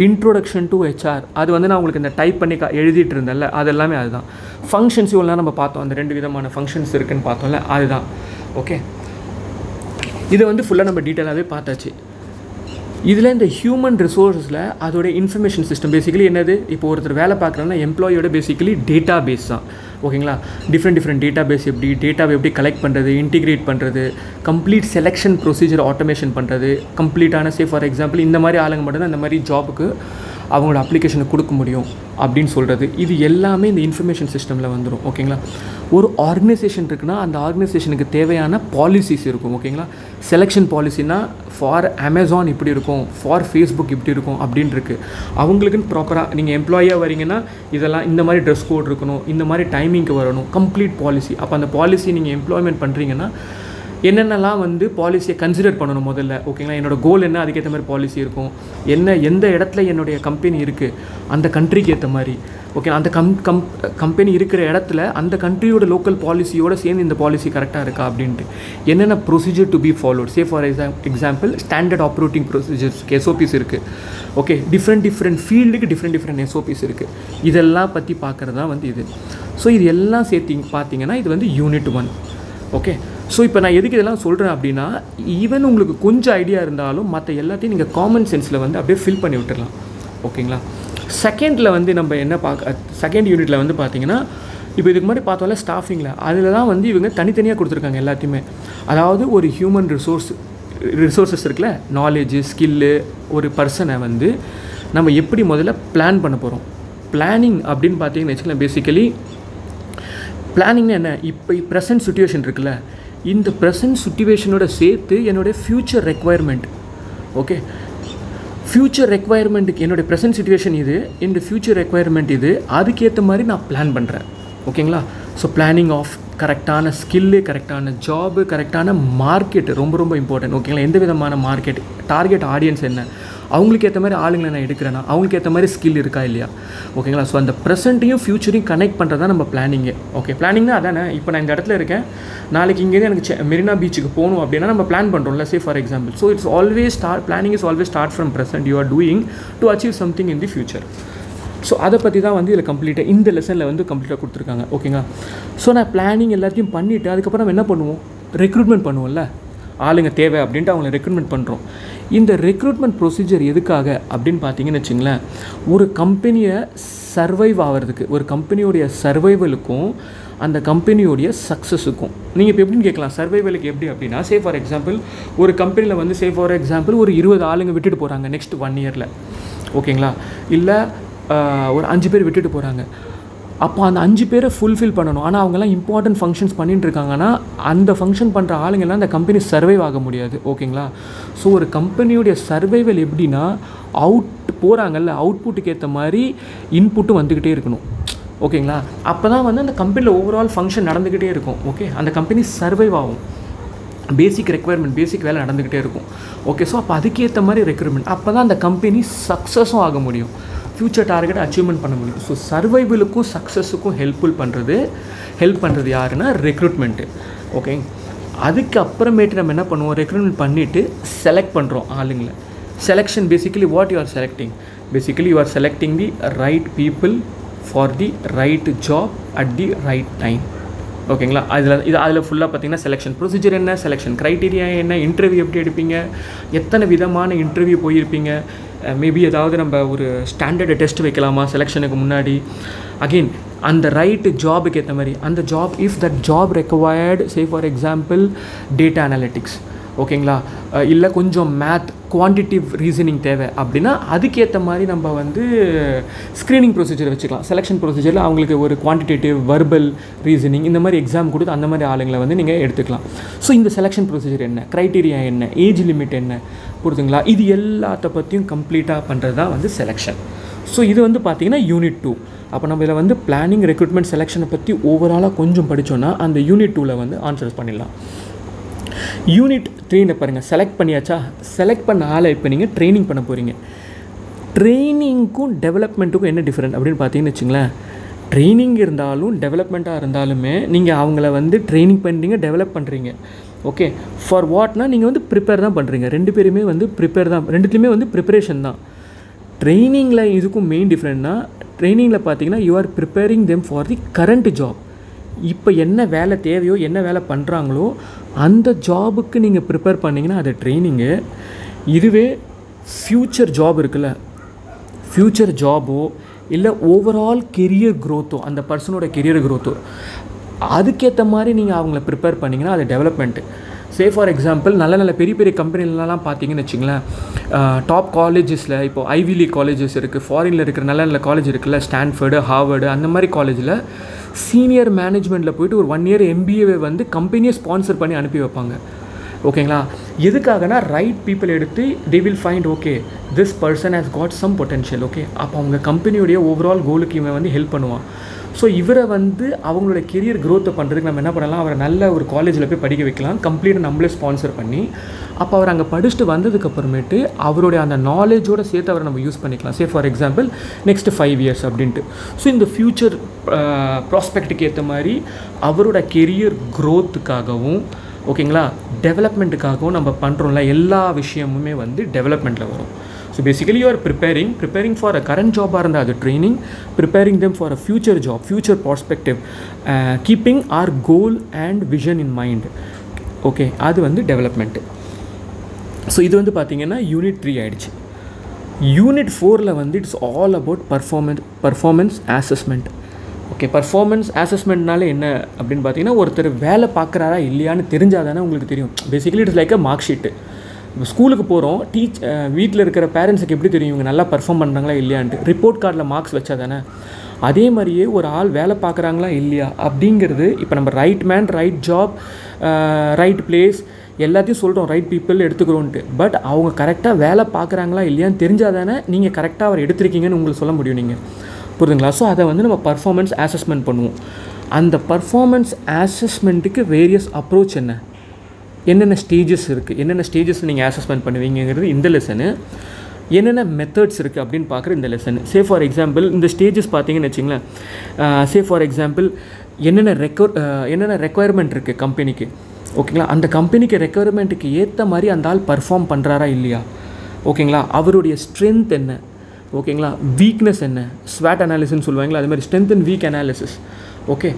இன்ட்ரோடக்ஷன் டு ஹெச்ஆர், அது வந்து நான் உங்களுக்கு இந்த டைப் பண்ணி எழுதிட்டு இருந்தேன்ல, அது எல்லாமே அதுதான். ஃபங்க்ஷன்ஸ் இவ்வளோ நேரம் நம்ம பார்த்தோம், அந்த 2 விதமான ஃபங்க்ஷன்ஸ் இருக்குதுன்னு பார்த்தோம்ல, அதுதான். ஓகே, இதை வந்து ஃபுல்லாக நம்ம டீட்டெயிலாகவே பார்த்தாச்சு. இதில் இந்த ஹியூமன் ரிசோர்ஸில் அதோட இன்ஃபர்மேஷன் சிஸ்டம் பேசிக்கலி என்னது, இப்போ ஒருத்தர் வேலை பார்க்குறாங்கன்னா எம்ப்ளாயோட பேசிக்கலி டேட்டா பேஸ் தான். ஓகேங்களா, டிஃப்ரெண்ட் டேட்டா பேஸ், டேட்டாவை எப்படி கலெக்ட் பண்ணுறது, இன்டிகிரேட் பண்ணுறது, கம்ப்ளீட் செலெக்ஷன் ப்ரொசீஜர் ஆட்டோமேஷன் பண்ணுறது, கம்ப்ளீட்டான சே ஃபார் எக்ஸாம்பிள் இந்த மாதிரி ஆளுங்க மட்டும்தான் இந்த மாதிரி ஜாபுக்கு அவங்களோட அப்ளிகேஷனை கொடுக்க முடியும் அப்படின்னு சொல்கிறது. இது எல்லாமே இந்த இன்ஃபர்மேஷன் சிஸ்டமில் வந்துடும். ஓகேங்களா, ஒரு ஆர்கனைசேஷன் இருக்குன்னா அந்த ஆர்கனைசேஷனுக்கு தேவையான பாலிசிஸ் இருக்கும். ஓகேங்களா, செலெக்ஷன் பாலிசினா ஃபார் அமேசான் இப்படி இருக்கும், ஃபார் ஃபேஸ்புக் இப்படி இருக்கும் அப்படின்னு இருக்குது. அவங்களுக்குன்னு ப்ராப்பராக நீங்கள் எம்ப்ளாயாக வரீங்கன்னா இதெல்லாம் இந்த மாதிரி ட்ரெஸ் கோட் இருக்கணும், இந்த மாதிரி டைமிங்க்கு வரணும், கம்ப்ளீட் பாலிசி. அப்போ அந்த பாலிசி நீங்கள் எம்ப்ளாய்மெண்ட் பண்ணுறீங்கன்னா என்னென்னலாம் வந்து பாலிசியை கன்சிடர் பண்ணணும் முதல்ல. ஓகேங்களா, என்னோடய கோல் என்ன, அதுக்கேற்ற மாதிரி பாலிசி இருக்கும். எந்த இடத்துல என்னுடைய கம்பெனி இருக்குது அந்த கண்ட்ரிக்கு ஏற்ற மாதிரி. ஓகே, அந்த கம்பெனி இருக்கிற இடத்துல அந்த கண்ட்ரியோட லோக்கல் பாலிசியோடு சேர்ந்து இந்த பாலிசி கரெக்டாக இருக்கா அப்படின்ட்டு என்னென்ன procedure to be followed. Say for example standard operating procedures SOPs இருக்குது. ஓகே, டிஃப்ரெண்ட் ஃபீல்டுக்கு டிஃப்ரெண்ட் எஸ்ஓபிஸ் இருக்குது. இதெல்லாம் பற்றி பார்க்குறது தான் வந்து இது. ஸோ இது எல்லாம் சேர்த்து பார்த்தீங்கன்னா இது வந்து யூனிட் 1. ஓகே, ஸோ இப்போ நான் எதுக்கு இதெல்லாம் சொல்கிறேன் அப்படின்னா, ஈவன் உங்களுக்கு கொஞ்சம் ஐடியா இருந்தாலும் மற்ற எல்லாத்தையும் நீங்கள் காமன் சென்ஸில் வந்து அப்படியே ஃபில் பண்ணி விட்டுடலாம். ஓகேங்களா, செகண்டில் வந்து நம்ம என்ன செகண்ட் யூனிட்டில் வந்து பார்த்தீங்கன்னா, இப்போ இதுக்கு முன்னாடி பார்த்தோம்ல ஸ்டாஃபிங்கில், அதில் தான் வந்து இவங்க தனித்தனியாக கொடுத்துருக்காங்க எல்லாத்தையுமே. அதாவது ஒரு ஹியூமன் ரிசோர்ஸஸ் இருக்குல்ல, நாலேஜு, ஸ்கில்லு, ஒரு பர்சனை வந்து நம்ம எப்படி முதல்ல பிளான் பண்ண போகிறோம். பிளானிங் அப்படின்னு பார்த்தீங்கன்னு வச்சுக்கலாம், பேசிக்கலி பிளானிங்னா என்ன, இப்போ ப்ரெசன்ட் சுச்சுவேஷன் இருக்குல்ல, இந்த ப்ரெசன்ட் சுச்சுவேஷனோட சேர்த்து என்னுடைய ஃப்யூச்சர் ரெக்குவயர்மெண்ட். ஓகே, ஃப்யூச்சர் ரெக்குவயர்மெண்ட்டுக்கு என்னுடைய ப்ரெசென்ட் சிச்சுவேஷன் இது, இந்த ஃப்யூச்சர் ரெக்குவயர்மெண்ட் இது, அதுக்கேற்ற மாதிரி நான் பிளான் பண்ணுறேன். ஓகேங்களா? ஸோ பிளானிங் ஆஃப் கரெக்டான ஸ்கில்லு, கரெக்டான ஜாபு, கரெக்டான மார்க்கெட்டு ரொம்ப ரொம்ப இம்பார்ட்டன்ட். ஓகேங்களா? எந்த விதமான மார்க்கெட், டார்கெட் ஆடியன்ஸ் என்ன, அவங்களுக்கு ஏற்ற மாதிரி ஆளுங்களை நான் எடுக்கிறேன்னா, அவங்களுக்கு ஏற்ற மாதிரி ஸ்கில் இருக்கா இல்லையா? ஓகேங்களா? ஸோ அந்த ப்ரெசென்ட்டையும் ஃப்யூச்சரையும் கனெக்ட் பண்ணுறது தான் நம்ம பிளானிங்கு. ஓகே, பிளானிங்னா அதானே. இப்போ நான் இந்த இடத்துல இருக்கேன், நாளைக்கு இங்கேருந்து எனக்கு மெரினா பீச்சுக்கு போகணும் அப்படின்னா நம்ம பிளான் பண்ணுறோம்ல, say for example. So it's always planning is always start from present. You are doing to achieve something in the future. So அதை பற்றி தான் வந்து இதில் கம்ப்ளீட்டாக இந்த லெசனில் வந்து கம்ப்ளீட்டாக கொடுத்துருக்காங்க. ஓகேங்களா? ஸோ நான் பிளானிங் எல்லாத்தையும் பண்ணிவிட்டு அதுக்கப்புறம் நம்ம என்ன பண்ணுவோம், ரெக்ரூட்மெண்ட் பண்ணுவோம்ல, ஆளுங்க தேவை அப்படின்ட்டு அவங்கள ரெக்ரூட்மெண்ட் பண்ணுறோம். இந்த ரெக்ரூட்மெண்ட் ப்ரொசீஜர் எதுக்காக அப்படின்னு பார்த்தீங்கன்னு வச்சுங்களேன், ஒரு கம்பெனியை சர்வைவ் ஆகிறதுக்கு, ஒரு கம்பெனியோடைய சர்வைவலுக்கும் அந்த கம்பெனியோடைய சக்ஸஸுக்கும். நீங்கள் இப்போ எப்படின்னு கேட்கலாம், சர்வைவலுக்கு எப்படி அப்படின்னா, சே ஃபார் எக்ஸாம்பிள் ஒரு கம்பெனியில் வந்து சே ஃபார் எக்ஸாம்பிள் ஒரு 20 ஆளுங்க விட்டுட்டு போகிறாங்க நெக்ஸ்ட் 1 இயரில். ஓகேங்களா? இல்லை ஒரு 5 பேர் விட்டுட்டு போகிறாங்க. அப்போ அந்த 5 பேரை ஃபுல்ஃபில் பண்ணணும். ஆனால் அவங்கெல்லாம் இம்பார்ட்டன்ட் ஃபங்க்ஷன்ஸ் பண்ணிட்டு இருக்காங்கன்னா அந்த ஃபங்க்ஷன் பண்ணுற ஆளுங்கெல்லாம் அந்த கம்பெனி சர்வைவ் ஆக முடியாது. ஓகேங்களா? ஸோ ஒரு கம்பெனியோடைய சர்வைவல் எப்படின்னா, போகிறாங்கல்ல, அவுட்புட்டுக்கு ஏற்ற மாதிரி இன்புட்டும் வந்துக்கிட்டே இருக்கணும். ஓகேங்களா? அப்போ தான் வந்து அந்த கம்பெனியில் ஓவரால் ஃபங்க்ஷன் நடந்துக்கிட்டே இருக்கும். ஓகே, அந்த கம்பெனி சர்வைவ் ஆகும். பேசிக் ரெக்குவயர்மெண்ட், பேசிக் வேலை நடந்துக்கிட்டே இருக்கும். ஓகே, ஸோ அப்போ அதுக்கேற்ற மாதிரி ரெக்ரூட்மெண்ட், அப்போ தான் அந்த கம்பெனி சக்ஸஸும் ஆக முடியும், ஃப்யூச்சர் டார்கெட்டை அச்சீவ்மெண்ட் பண்ண முடியும். ஸோ சர்வைவலுக்கும் சக்ஸஸுக்கும் ஹெல்ப் பண்ணுறது யாருன்னா ரெக்ரூட்மெண்ட்டு. ஓகே, அதுக்கப்புறமேட்டு நம்ம என்ன பண்ணுவோம், ரெக்ரூட்மெண்ட் பண்ணிவிட்டு செலக்ட் பண்ணுறோம் ஆளுங்களை. Selection basically what you are selecting, basically you R selecting the right people for the right job at the right time. ஓகேங்களா? அதில் ஃபுல்லாக பார்த்தீங்கன்னா செலெக்ஷன் ப்ரொசீஜர் என்ன, செலெக்ஷன் க்ரைட்டீரியா என்ன, இன்டர்வியூ எப்படி எடுப்பீங்க, எத்தனை விதமான இன்டர்வியூ போயிருப்பீங்க, மேபி ஏதாவது நம்ம ஒரு ஸ்டாண்டர்டு டெஸ்ட் வைக்கலாமா செலெக்ஷனுக்கு முன்னாடி. அகெயின் அந்த ரைட்டு ஜாபுக்கு ஏற்ற மாதிரி அந்த job, if that job required say for example data analytics, ஓகேங்களா, இல்லை கொஞ்சம் மேத் குவான்டிட்டிவ் ரீசனிங் தேவை அப்படின்னா அதுக்கேற்ற மாதிரி நம்ம வந்து ஸ்க்ரீனிங் ப்ரொசீஜர் வச்சுக்கலாம். செலெக்ஷன் ப்ரொசீஜரில் அவங்களுக்கு ஒரு குவான்டிடேட்டிவ் வர்பல் ரீசனிங் இந்த மாதிரி எக்ஸாம் கொடுத்து அந்த மாதிரி ஆளுங்களை வந்து நீங்கள் எடுத்துக்கலாம். ஸோ இந்த செலெக்ஷன் ப்ரொசீஜர் என்ன, க்ரைட்டீரியா என்ன, ஏஜ் லிமிட் என்ன, புரியுதுங்களா, இது எல்லாத்த பற்றியும் கம்ப்ளீட்டாக பண்ணுறது தான் வந்து செலெக்ஷன். ஸோ இது வந்து பார்த்திங்கன்னா யூனிட் 2. அப்போ நம்ம இதில் வந்து பிளானிங், ரெக்ரூட்மெண்ட், செலெக்ஷனை பற்றி ஓவராலாக கொஞ்சம் படித்தோன்னா அந்த யூனிட் 2ல் வந்து ஆன்சர்ஸ் பண்ணிடலாம். யூனிட் 3 பாருங்கள், செலக்ட் பண்ணியாச்சா, செலக்ட் பண்ண ஆளை இப்போ நீங்கள் ட்ரைனிங் பண்ண போகிறீங்க. ட்ரைனிங்க்கும் டெவலப்மெண்ட்டுக்கும் என்ன டிஃப்ரெண்ட் அப்படின்னு பார்த்தீங்கன்னு வச்சுங்களேன், ட்ரைனிங் இருந்தாலும் டெவலப்மெண்ட்டாக இருந்தாலுமே நீங்கள் அவங்கள வந்து ட்ரைனிங் பண்ணுறீங்க, டெவலப் பண்ணுறீங்க. ஓகே, ஃபார் வாட்னா நீங்கள் வந்து ப்ரிப்பேர் தான் பண்ணுறீங்க. 2 பேருமே வந்து ப்ரிப்பேர் தான், 2த்துலேயுமே வந்து ப்ரிப்பரேஷன் தான். ட்ரைனிங்கில் இதுக்கும் மெயின் டிஃப்ரெண்ட்னா, ட்ரைனிங்கில் பார்த்தீங்கன்னா you are preparing them for the current job. இப்போ என்ன வேலை தேவையோ, என்ன வேலை பண்ணுறாங்களோ அந்த ஜாபுக்கு நீங்கள் ப்ரிப்பேர் பண்ணிங்கன்னா அது ட்ரைனிங்கு. இதுவே ஃப்யூச்சர் ஜாப் இருக்குல்ல, ஃப்யூச்சர் ஜாபோ இல்லை ஓவரால் கெரியர் க்ரோத்தோ, அந்த பர்சனோட கெரியர் க்ரோத்தோ அதுக்கேற்ற மாதிரி நீங்கள் அவங்கள ப்ரிப்பேர் பண்ணிங்கன்னா அது டெவலப்மெண்ட்டு. சே ஃபார் எக்ஸாம்பிள் நல்ல பெரிய பெரிய கம்பெனிலலாம் பார்த்தீங்கன்னு வச்சுங்களேன், டாப் காலேஜஸில் இப்போது ஐவி லீக் காலேஜஸ் இருக்குது, ஃபாரினில் இருக்கிற நல்ல காலேஜ் இருக்குல்ல, ஸ்டான்ஃபர்டு, ஹார்வர்டு, அந்த மாதிரி காலேஜில் சீனியர் மேனேஜ்மெண்ட்டில் போய்ட்டு ஒரு 1 இயர் MBA வந்து கம்பெனியை ஸ்பான்சர் பண்ணி அனுப்பி வைப்பாங்க. ஓகேங்களா, எதுக்காகனா ரைட் பீப்புள் எடுத்து they will find okay this person has got some potential. Okay, அப்போ அவங்க கம்பெனியோடைய ஓவரால் கோலுக்கு இவன் வந்து ஹெல்ப் பண்ணுவான். ஸோ இவரை வந்து அவங்களோட கெரியர் க்ரோத்தை பண்ணுறதுக்கு நம்ம என்ன பண்ணலாம், அவரை நல்ல ஒரு காலேஜில் போய் படிக்க வைக்கலாம், கம்ப்ளீட்டாக நம்மளே ஸ்பான்சர் பண்ணி. அப்போ அவர் அங்கே படிச்சுட்டு வந்ததுக்கப்புறமேட்டு அவருடைய அந்த நாலேஜோடு சேர்த்து அவரை நம்ம யூஸ் பண்ணிக்கலாம். சே ஃபார் எக்ஸாம்பிள் நெக்ஸ்ட் 5 இயர்ஸ் அப்படின்ட்டு. ஸோ இந்த ஃப்யூச்சர் ப்ராஸ்பெக்ட்டுக்கு ஏற்ற மாதிரி அவரோட கெரியர் க்ரோத்துக்காகவும் ஓகேங்களா டெவலப்மெண்ட்டுக்காகவும் நம்ம பண்ணுறோம்ல எல்லா விஷயமுமே வந்து டெவலப்மெண்ட்டில் வரும். So basically you are preparing for a current ஜாபாக இருந்தால் அது training, preparing them for a future job, future prospective, keeping our goal and vision in mind. Okay, அது வந்து டெவலப்மெண்ட்டு. ஸோ இது வந்து பார்த்திங்கன்னா யூனிட் 3 ஆகிடுச்சு. யூனிட் 4ல் வந்து it's all about performance assessment. Okay, performance அசஸ்மெண்ட்னால என்ன அப்படின்னு பார்த்தீங்கன்னா, ஒருத்தர் வேலை பார்க்குறாரா இல்லையான்னு தெரிஞ்சால் தானே உங்களுக்கு தெரியும். Basically it's like a mark sheet. இப்போ ஸ்கூலுக்கு போகிறோம், வீட்டில் இருக்கிற பேரண்ட்ஸுக்கு எப்படி தெரியும் இவங்க நல்லா பர்ஃபார்ம் பண்ணுறாங்களா இல்லையான்ட்டு, ரிப்போர்ட் கார்டில் மார்க்ஸ் வச்சா தானே. அதே மாதிரியே ஒரு ஆள் வேலை பார்க்குறாங்களா இல்லையா அப்படிங்கிறது இப்போ நம்ம right man, right job, right place, எல்லாத்தையும் சொல்கிறோம் ரைட் பீப்புள் எடுத்துக்கிறோன்ட்டு, பட் அவங்க கரெக்டாக வேலை பார்க்குறாங்களா இல்லையான்னு தெரிஞ்சால் தானே நீங்கள் கரெக்டாக அவர் எடுத்திருக்கீங்கன்னு உங்களுக்கு சொல்ல முடியும். நீங்கள் புரியுதுங்களா? ஸோ அதை வந்து நம்ம பர்ஃபார்மன்ஸ் அசஸ்மெண்ட் பண்ணுவோம். அந்த பர்ஃபார்மன்ஸ் அசஸ்மெண்ட்டுக்கு வேரியஸ் அப்ரோச் என்னென்ன ஸ்டேஜஸ் இருக்குது, என்னென்ன ஸ்டேஜஸ் நீங்கள் அசஸ்மெண்ட் பண்ணுவீங்கிறது இந்த லெசனு. என்னென்ன மெத்தட்ஸ் இருக்குது அப்படின்னு பார்க்குற இந்த லெசன். சே ஃபார் எக்ஸாம்பிள் இந்த ஸ்டேஜஸ் பார்த்தீங்கன்னு வச்சிங்களேன். சே ஃபார் எக்ஸாம்பிள் என்னென்ன ரெக்குயர்மெண்ட் இருக்குது கம்பெனிக்கு, ஓகேங்களா? அந்த கம்பெனிக்கு ரெக்குயர்மெண்ட்டுக்கு ஏற்ற மாதிரி அந்த ஆள் பர்ஃபார்ம் பண்ணுறாரா இல்லையா, ஓகேங்களா? அவருடைய ஸ்ட்ரென்த் என்ன, ஓகேங்களா? வீக்னஸ் என்ன, ஸ்வாட் அனாலிசிஸ்ன்னு சொல்லுவாங்களா, அது மாதிரி strength and week analysis. Okay,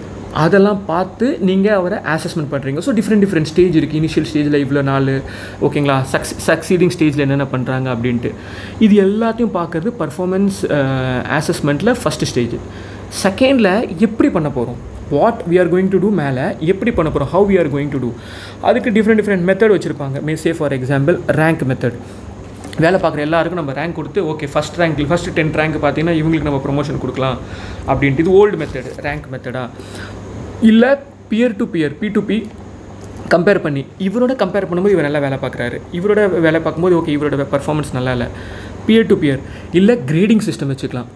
அதெல்லாம் பார்த்து நீங்கள் அவரை அசஸ்மெண்ட் பண்ணுறீங்க. ஸோ டிஃப்ரெண்ட் ஸ்டேஜ் இருக்குது. இனிஷியல் ஸ்டேஜில் இவ்வளோ நாள், ஓகேங்களா? சக்சீடிங் ஸ்டேஜில் என்னென்ன பண்ணுறாங்க அப்படின்ட்டு இது எல்லாத்தையும் பார்க்குறது பர்ஃபார்மன்ஸ் அசஸ்மெண்ட்டில் ஃபஸ்ட்டு ஸ்டேஜ். செகண்டில் எப்படி பண்ண போகிறோம், what we are going to do, மேலே எப்படி பண்ண போகிறோம், how we are going to do. அதுக்கு டிஃப்ரெண்ட் மெத்தட் வச்சுருப்பாங்க. Say for example rank method. வேலை பார்க்குற எல்லாருக்கும் நம்ம ரேங்க் கொடுத்து ஓகே ஃபஸ்ட் 10 ரேங்க் பார்த்தீங்கன்னா இவங்களுக்கு நம்ம ப்ரொமோஷன் கொடுக்கலாம் அப்படின்ட்டு. இது ஓல்டு மெத்தடு, ரேங்க் மெத்தடா. இல்லை peer to peer, P2P compare பண்ணி இவரோட கம்பேர் பண்ணும்போது இவர் நல்லா வேலை பார்க்குறாரு, இவரோட வேலை பார்க்கும்போது ஓகே இவரோட பர்ஃபார்மன்ஸ் நல்லா இல்லை, பியர் டு பியர். இல்லை கிரேடிங் சிஸ்டம் வச்சுக்கலாம்,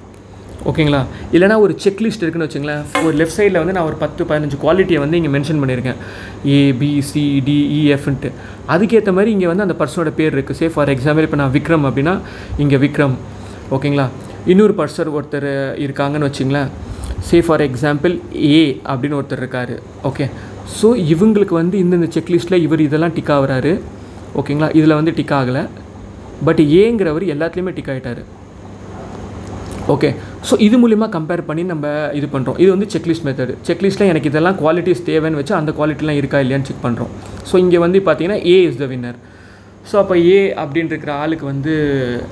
ஓகேங்களா? இல்லைனா ஒரு செக்லிஸ்ட் இருக்குன்னு வச்சுங்களேன். ஒரு லெஃப்ட் சைடில் வந்து நான் ஒரு 10-15 குவாலிட்டியை வந்து இங்கே மென்ஷன் பண்ணியிருக்கேன், ABCDEFன்ட்டு. அதுக்கேற்ற மாதிரி இங்கே வந்து அந்த பர்சனோட பேர் இருக்குது. சே ஃபார் எக்ஸாம்பிள் இப்போ நான் விக்ரம் அப்படின்னா இங்கே விக்ரம், ஓகேங்களா? இன்னொரு பர்சன் ஒருத்தர் இருக்காங்கன்னு வச்சுங்களேன். சே ஃபார் எக்ஸாம்பிள் A அப்படின்னு ஒருத்தர் இருக்கார், ஓகே? ஸோ இவங்களுக்கு வந்து இந்த செக்லிஸ்ட்டில் இவர் இதெல்லாம் டிக் ஆகுறாரு, ஓகேங்களா? இதில் வந்து டிக் ஆகலை, பட் ஏங்கிறவர் எல்லாத்துலேயுமே டிக் ஆகிட்டார், ஓகே? ஸோ இது மூலிமா கம்பேர் பண்ணி நம்ம இது பண்ணுறோம். இது வந்து செக்லிஸ்ட் மெத்தடு. செக்லிஸ்ட்டில் எனக்கு இதெல்லாம் குவாலிட்டிஸ் தேவைன்னு வச்சு அந்த குவாலிட்டிலாம் இருக்கா இல்லையான்னு செக் பண்ணுறோம். ஸோ இங்கே வந்து பார்த்தீங்கன்னா A is the winner. So அப்போ A அப்படின்னு இருக்கிற ஆளுக்கு வந்து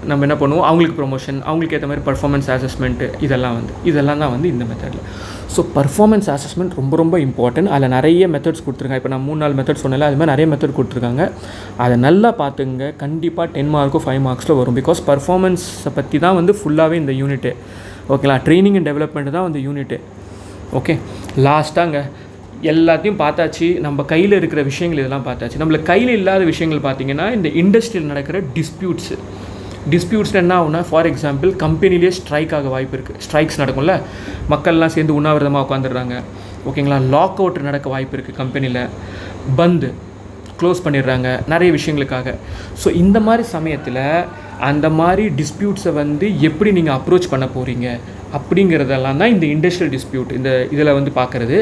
நம்ம என்ன பண்ணுவோம், அவங்களுக்கு ப்ரொமோஷன், அவங்களுக்கு ஏற்ற மாதிரி பர்ஃபார்மன்ஸ் அசஸ்மெண்ட்டு, இதெல்லாம் தான் வந்து இந்த மெத்தடில். ஸோ பர்ஃபார்மன்ஸ் அசஸ்மெண்ட் ரொம்ப இம்பார்ட்டன்ட். அதில் நிறைய மெத்தட்ஸ் கொடுத்துருக்காங்க. இப்போ நான் 3-4 மெத்தட் சொன்னேன், அது மாதிரி நிறைய மெத்தட் கொடுத்துருக்காங்க. அதை நல்லா பார்த்துங்க. கண்டிப்பாக 10 மார்க்கோ 5 மார்க்ஸில் வரும். பிகாஸ் பர்ஃபார்மன்ஸை பற்றி தான் வந்து ஃபுல்லாகவே இந்த யூனிட்டு, ஓகேங்களா? ட்ரைனிங் அண்ட் டெவலப்மெண்ட் தான் வந்து யூனிட்டு, ஓகே? லாஸ்ட்டாங்க எல்லாத்தையும் பார்த்தாச்சு. நம்ம கையில் இருக்கிற விஷயங்கள் இதெல்லாம் பார்த்தாச்சு. நம்மளுக்கு கையில் இல்லாத விஷயங்கள் பார்த்திங்கன்னா இந்த இண்டஸ்ட்ரியில் நடக்கிற டிஸ்பியூட்ஸ் என்ன ஆகுனா, ஃபார் எக்ஸாம்பிள் கம்பெனிலே ஸ்ட்ரைக் ஆக வாய்ப்பு இருக்குது. ஸ்ட்ரைக்ஸ் நடக்கும்ல, மக்கள்லாம் சேர்ந்து உண்ணாவிரதமாக உட்காந்துடுறாங்க, ஓகேங்களா? லாக் அவுட் நடக்க வாய்ப்பு இருக்குது கம்பெனியில், பந்து க்ளோஸ் பண்ணிடுறாங்க நிறைய விஷயங்களுக்காக. ஸோ இந்த மாதிரி சமயத்தில் அந்த மாதிரி டிஸ்பியூட்ஸை வந்து எப்படி நீங்கள் அப்ரோச் பண்ண போகிறீங்க அப்படிங்கிறதெல்லாம் தான் இந்த இண்டஸ்ட்ரியல் டிஸ்பியூட் இந்த இதில் வந்து பார்க்குறது.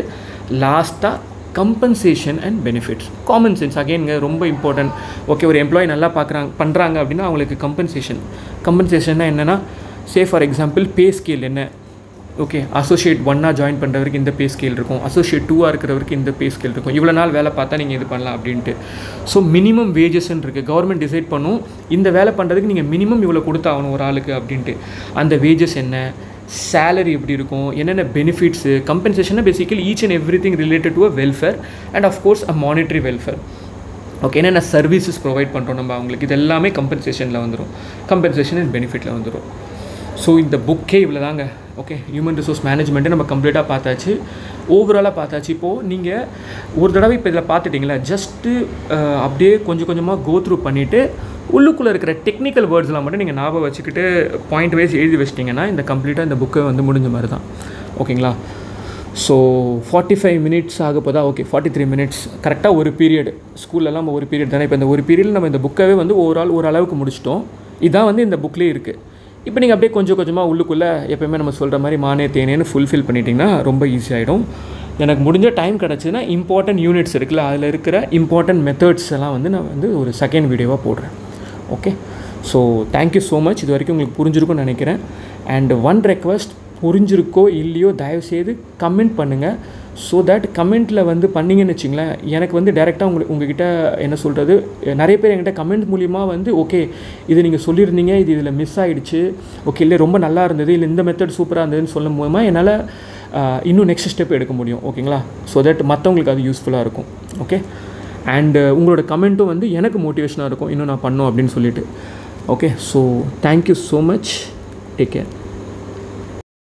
லாஸ்ட்டாக compensation and benefits, common sense அகெயின்ங்க ரொம்ப இம்பார்ட்டன்ட். ஓகே, ஒரு எம்ப்ளாயி நல்லா பண்ணுறாங்க அப்படின்னா அவங்களுக்கு கம்பன்சேஷன்னா என்னென்னா, சே ஃபார் எக்ஸாம்பிள் பே ஸ்கேல் என்ன, ஓகே? அசோசியேட் 1 ஜாயின் பண்ணுறவருக்கு இந்த பே ஸ்கேல் இருக்கும், அசோசியேட் 2 இருக்கிறவருக்கு இந்த பே ஸ்கேல் இருக்கும், இவ்வளோ நாள் வேலை பார்த்தா நீங்கள் இது பண்ணலாம் அப்படின்ட்டு. ஸோ மினிமம் வேஜஸ்ன்னு இருக்குது. கவர்மெண்ட் டிசைட் பண்ணும் இந்த வேலை பண்ணுறதுக்கு நீங்கள் மினிமம் இவ்வளோ கொடுத்தாகணும் ஒரு ஆளுக்கு அப்படின்ட்டு. அந்த வேஜஸ் என்ன, சேலரி எப்படி இருக்கும், என்னென்ன பெனிஃபிட்ஸு, கம்பன்சேஷனாக basically each and every thing related to a welfare and of course a monetary welfare. Okay, என்னென்ன சர்வீசஸ் ப்ரொவைட் பண்ணுறோம் நம்ம அவங்களுக்கு, இது எல்லாமே கம்பன்சேஷனில் வந்துடும், கம்பன்சேஷன் அண்ட் பெனிஃபிட்டில் வந்துடும். ஸோ இந்த புக்கே இவ்வளோ தாங்க. ஓகே, ஹியூமன் ரிசோர்ஸ் மேனேஜ்மெண்ட்டு நம்ம கம்ப்ளீட்டாக பார்த்தாச்சு, ஓவராலாக பார்த்தாச்சு. இப்போது நீங்கள் ஒரு தடவை இப்போ இதில் பார்த்துட்டிங்களா, ஜஸ்ட்டு அப்படியே கொஞ்சமாக கோ த்ரூ பண்ணிவிட்டு உள்ளுக்குள்ளே இருக்கிற டெக்னிக்கல் வேர்ட்ஸ்லாம் மட்டும் நீங்கள் ஞாபகம் வச்சுக்கிட்டு பாயிண்ட் வைஸ் எழுதி வச்சிட்டிங்கன்னா இந்த கம்ப்ளீட்டாக இந்த புக்கை வந்து முடிஞ்ச மாதிரி தான், ஓகேங்களா? ஸோ 45 மினிட்ஸ் ஆக போதா, ஓகே 43 மினிட்ஸ் கரெக்டாக ஒரு பீரியட். ஸ்கூல்லலாம் ஒரு பீரியட் தானே, இப்போ இந்த ஒரு பீரியடில் நம்ம இந்த புக்கவே வந்து ஓரளவுக்கு முடிச்சிட்டோம். இதுதான் வந்து இந்த புக்லேயே இருக்குது. இப்போ நீங்கள் அப்படியே கொஞ்சமாக உள்ளுக்குள்ளே எப்போயுமே நம்ம சொல்கிற மாதிரி மானே தேனேன்னு ஃபுல்ஃபில் பண்ணிட்டிங்கன்னா ரொம்ப ஈஸியாகிடும். எனக்கு முடிஞ்ச டைம் கிடச்சின்னா இம்பார்ட்டன்ட் யூனிட்ஸ் இருக்குல்ல, அதில் இருக்கிற இம்பார்ட்டன்ட் மெத்தட்ஸ் எல்லாம் வந்து நான் வந்து ஒரு செகண்ட் வீடியோவாக போடுறேன். Okay, so thank you so much. இது வரைக்கும் உங்களுக்கு புரிஞ்சிருக்கும்னு நினைக்கிறேன். அண்ட் ஒன் ரெக்வஸ்ட், புரிஞ்சிருக்கோ இல்லையோ தயவுசெய்து கமெண்ட் பண்ணுங்கள். ஸோ தட் கமெண்ட்டில் வந்து பண்ணிங்கன்னு வச்சிங்களேன், எனக்கு வந்து டேரெக்டாக உங்ககிட்ட என்ன சொல்கிறது, நிறைய பேர் என்கிட்ட கமெண்ட் மூலிமா வந்து ஓகே இது நீங்கள் சொல்லியிருந்தீங்க, இது இதில் மிஸ் ஆகிடுச்சு, ஓகே இல்லை ரொம்ப நல்லா இருந்தது, இல்லை இந்த மெத்தட் சூப்பராக இருந்ததுன்னு சொல்லும் மூலமாக என்னால் இன்னும் நெக்ஸ்ட் ஸ்டெப் எடுக்க முடியும், ஓகேங்களா? ஸோ தட் மற்றவங்களுக்கு அது யூஸ்ஃபுல்லாக இருக்கும். ஓகே, அண்டு உங்களோட கமெண்ட்டும் வந்து எனக்கு மோட்டிவேஷனாக இருக்கும் இன்னும் நான் பண்ணோம் அப்படின்னு சொல்லிட்டு. Okay, so thank you so much, take care.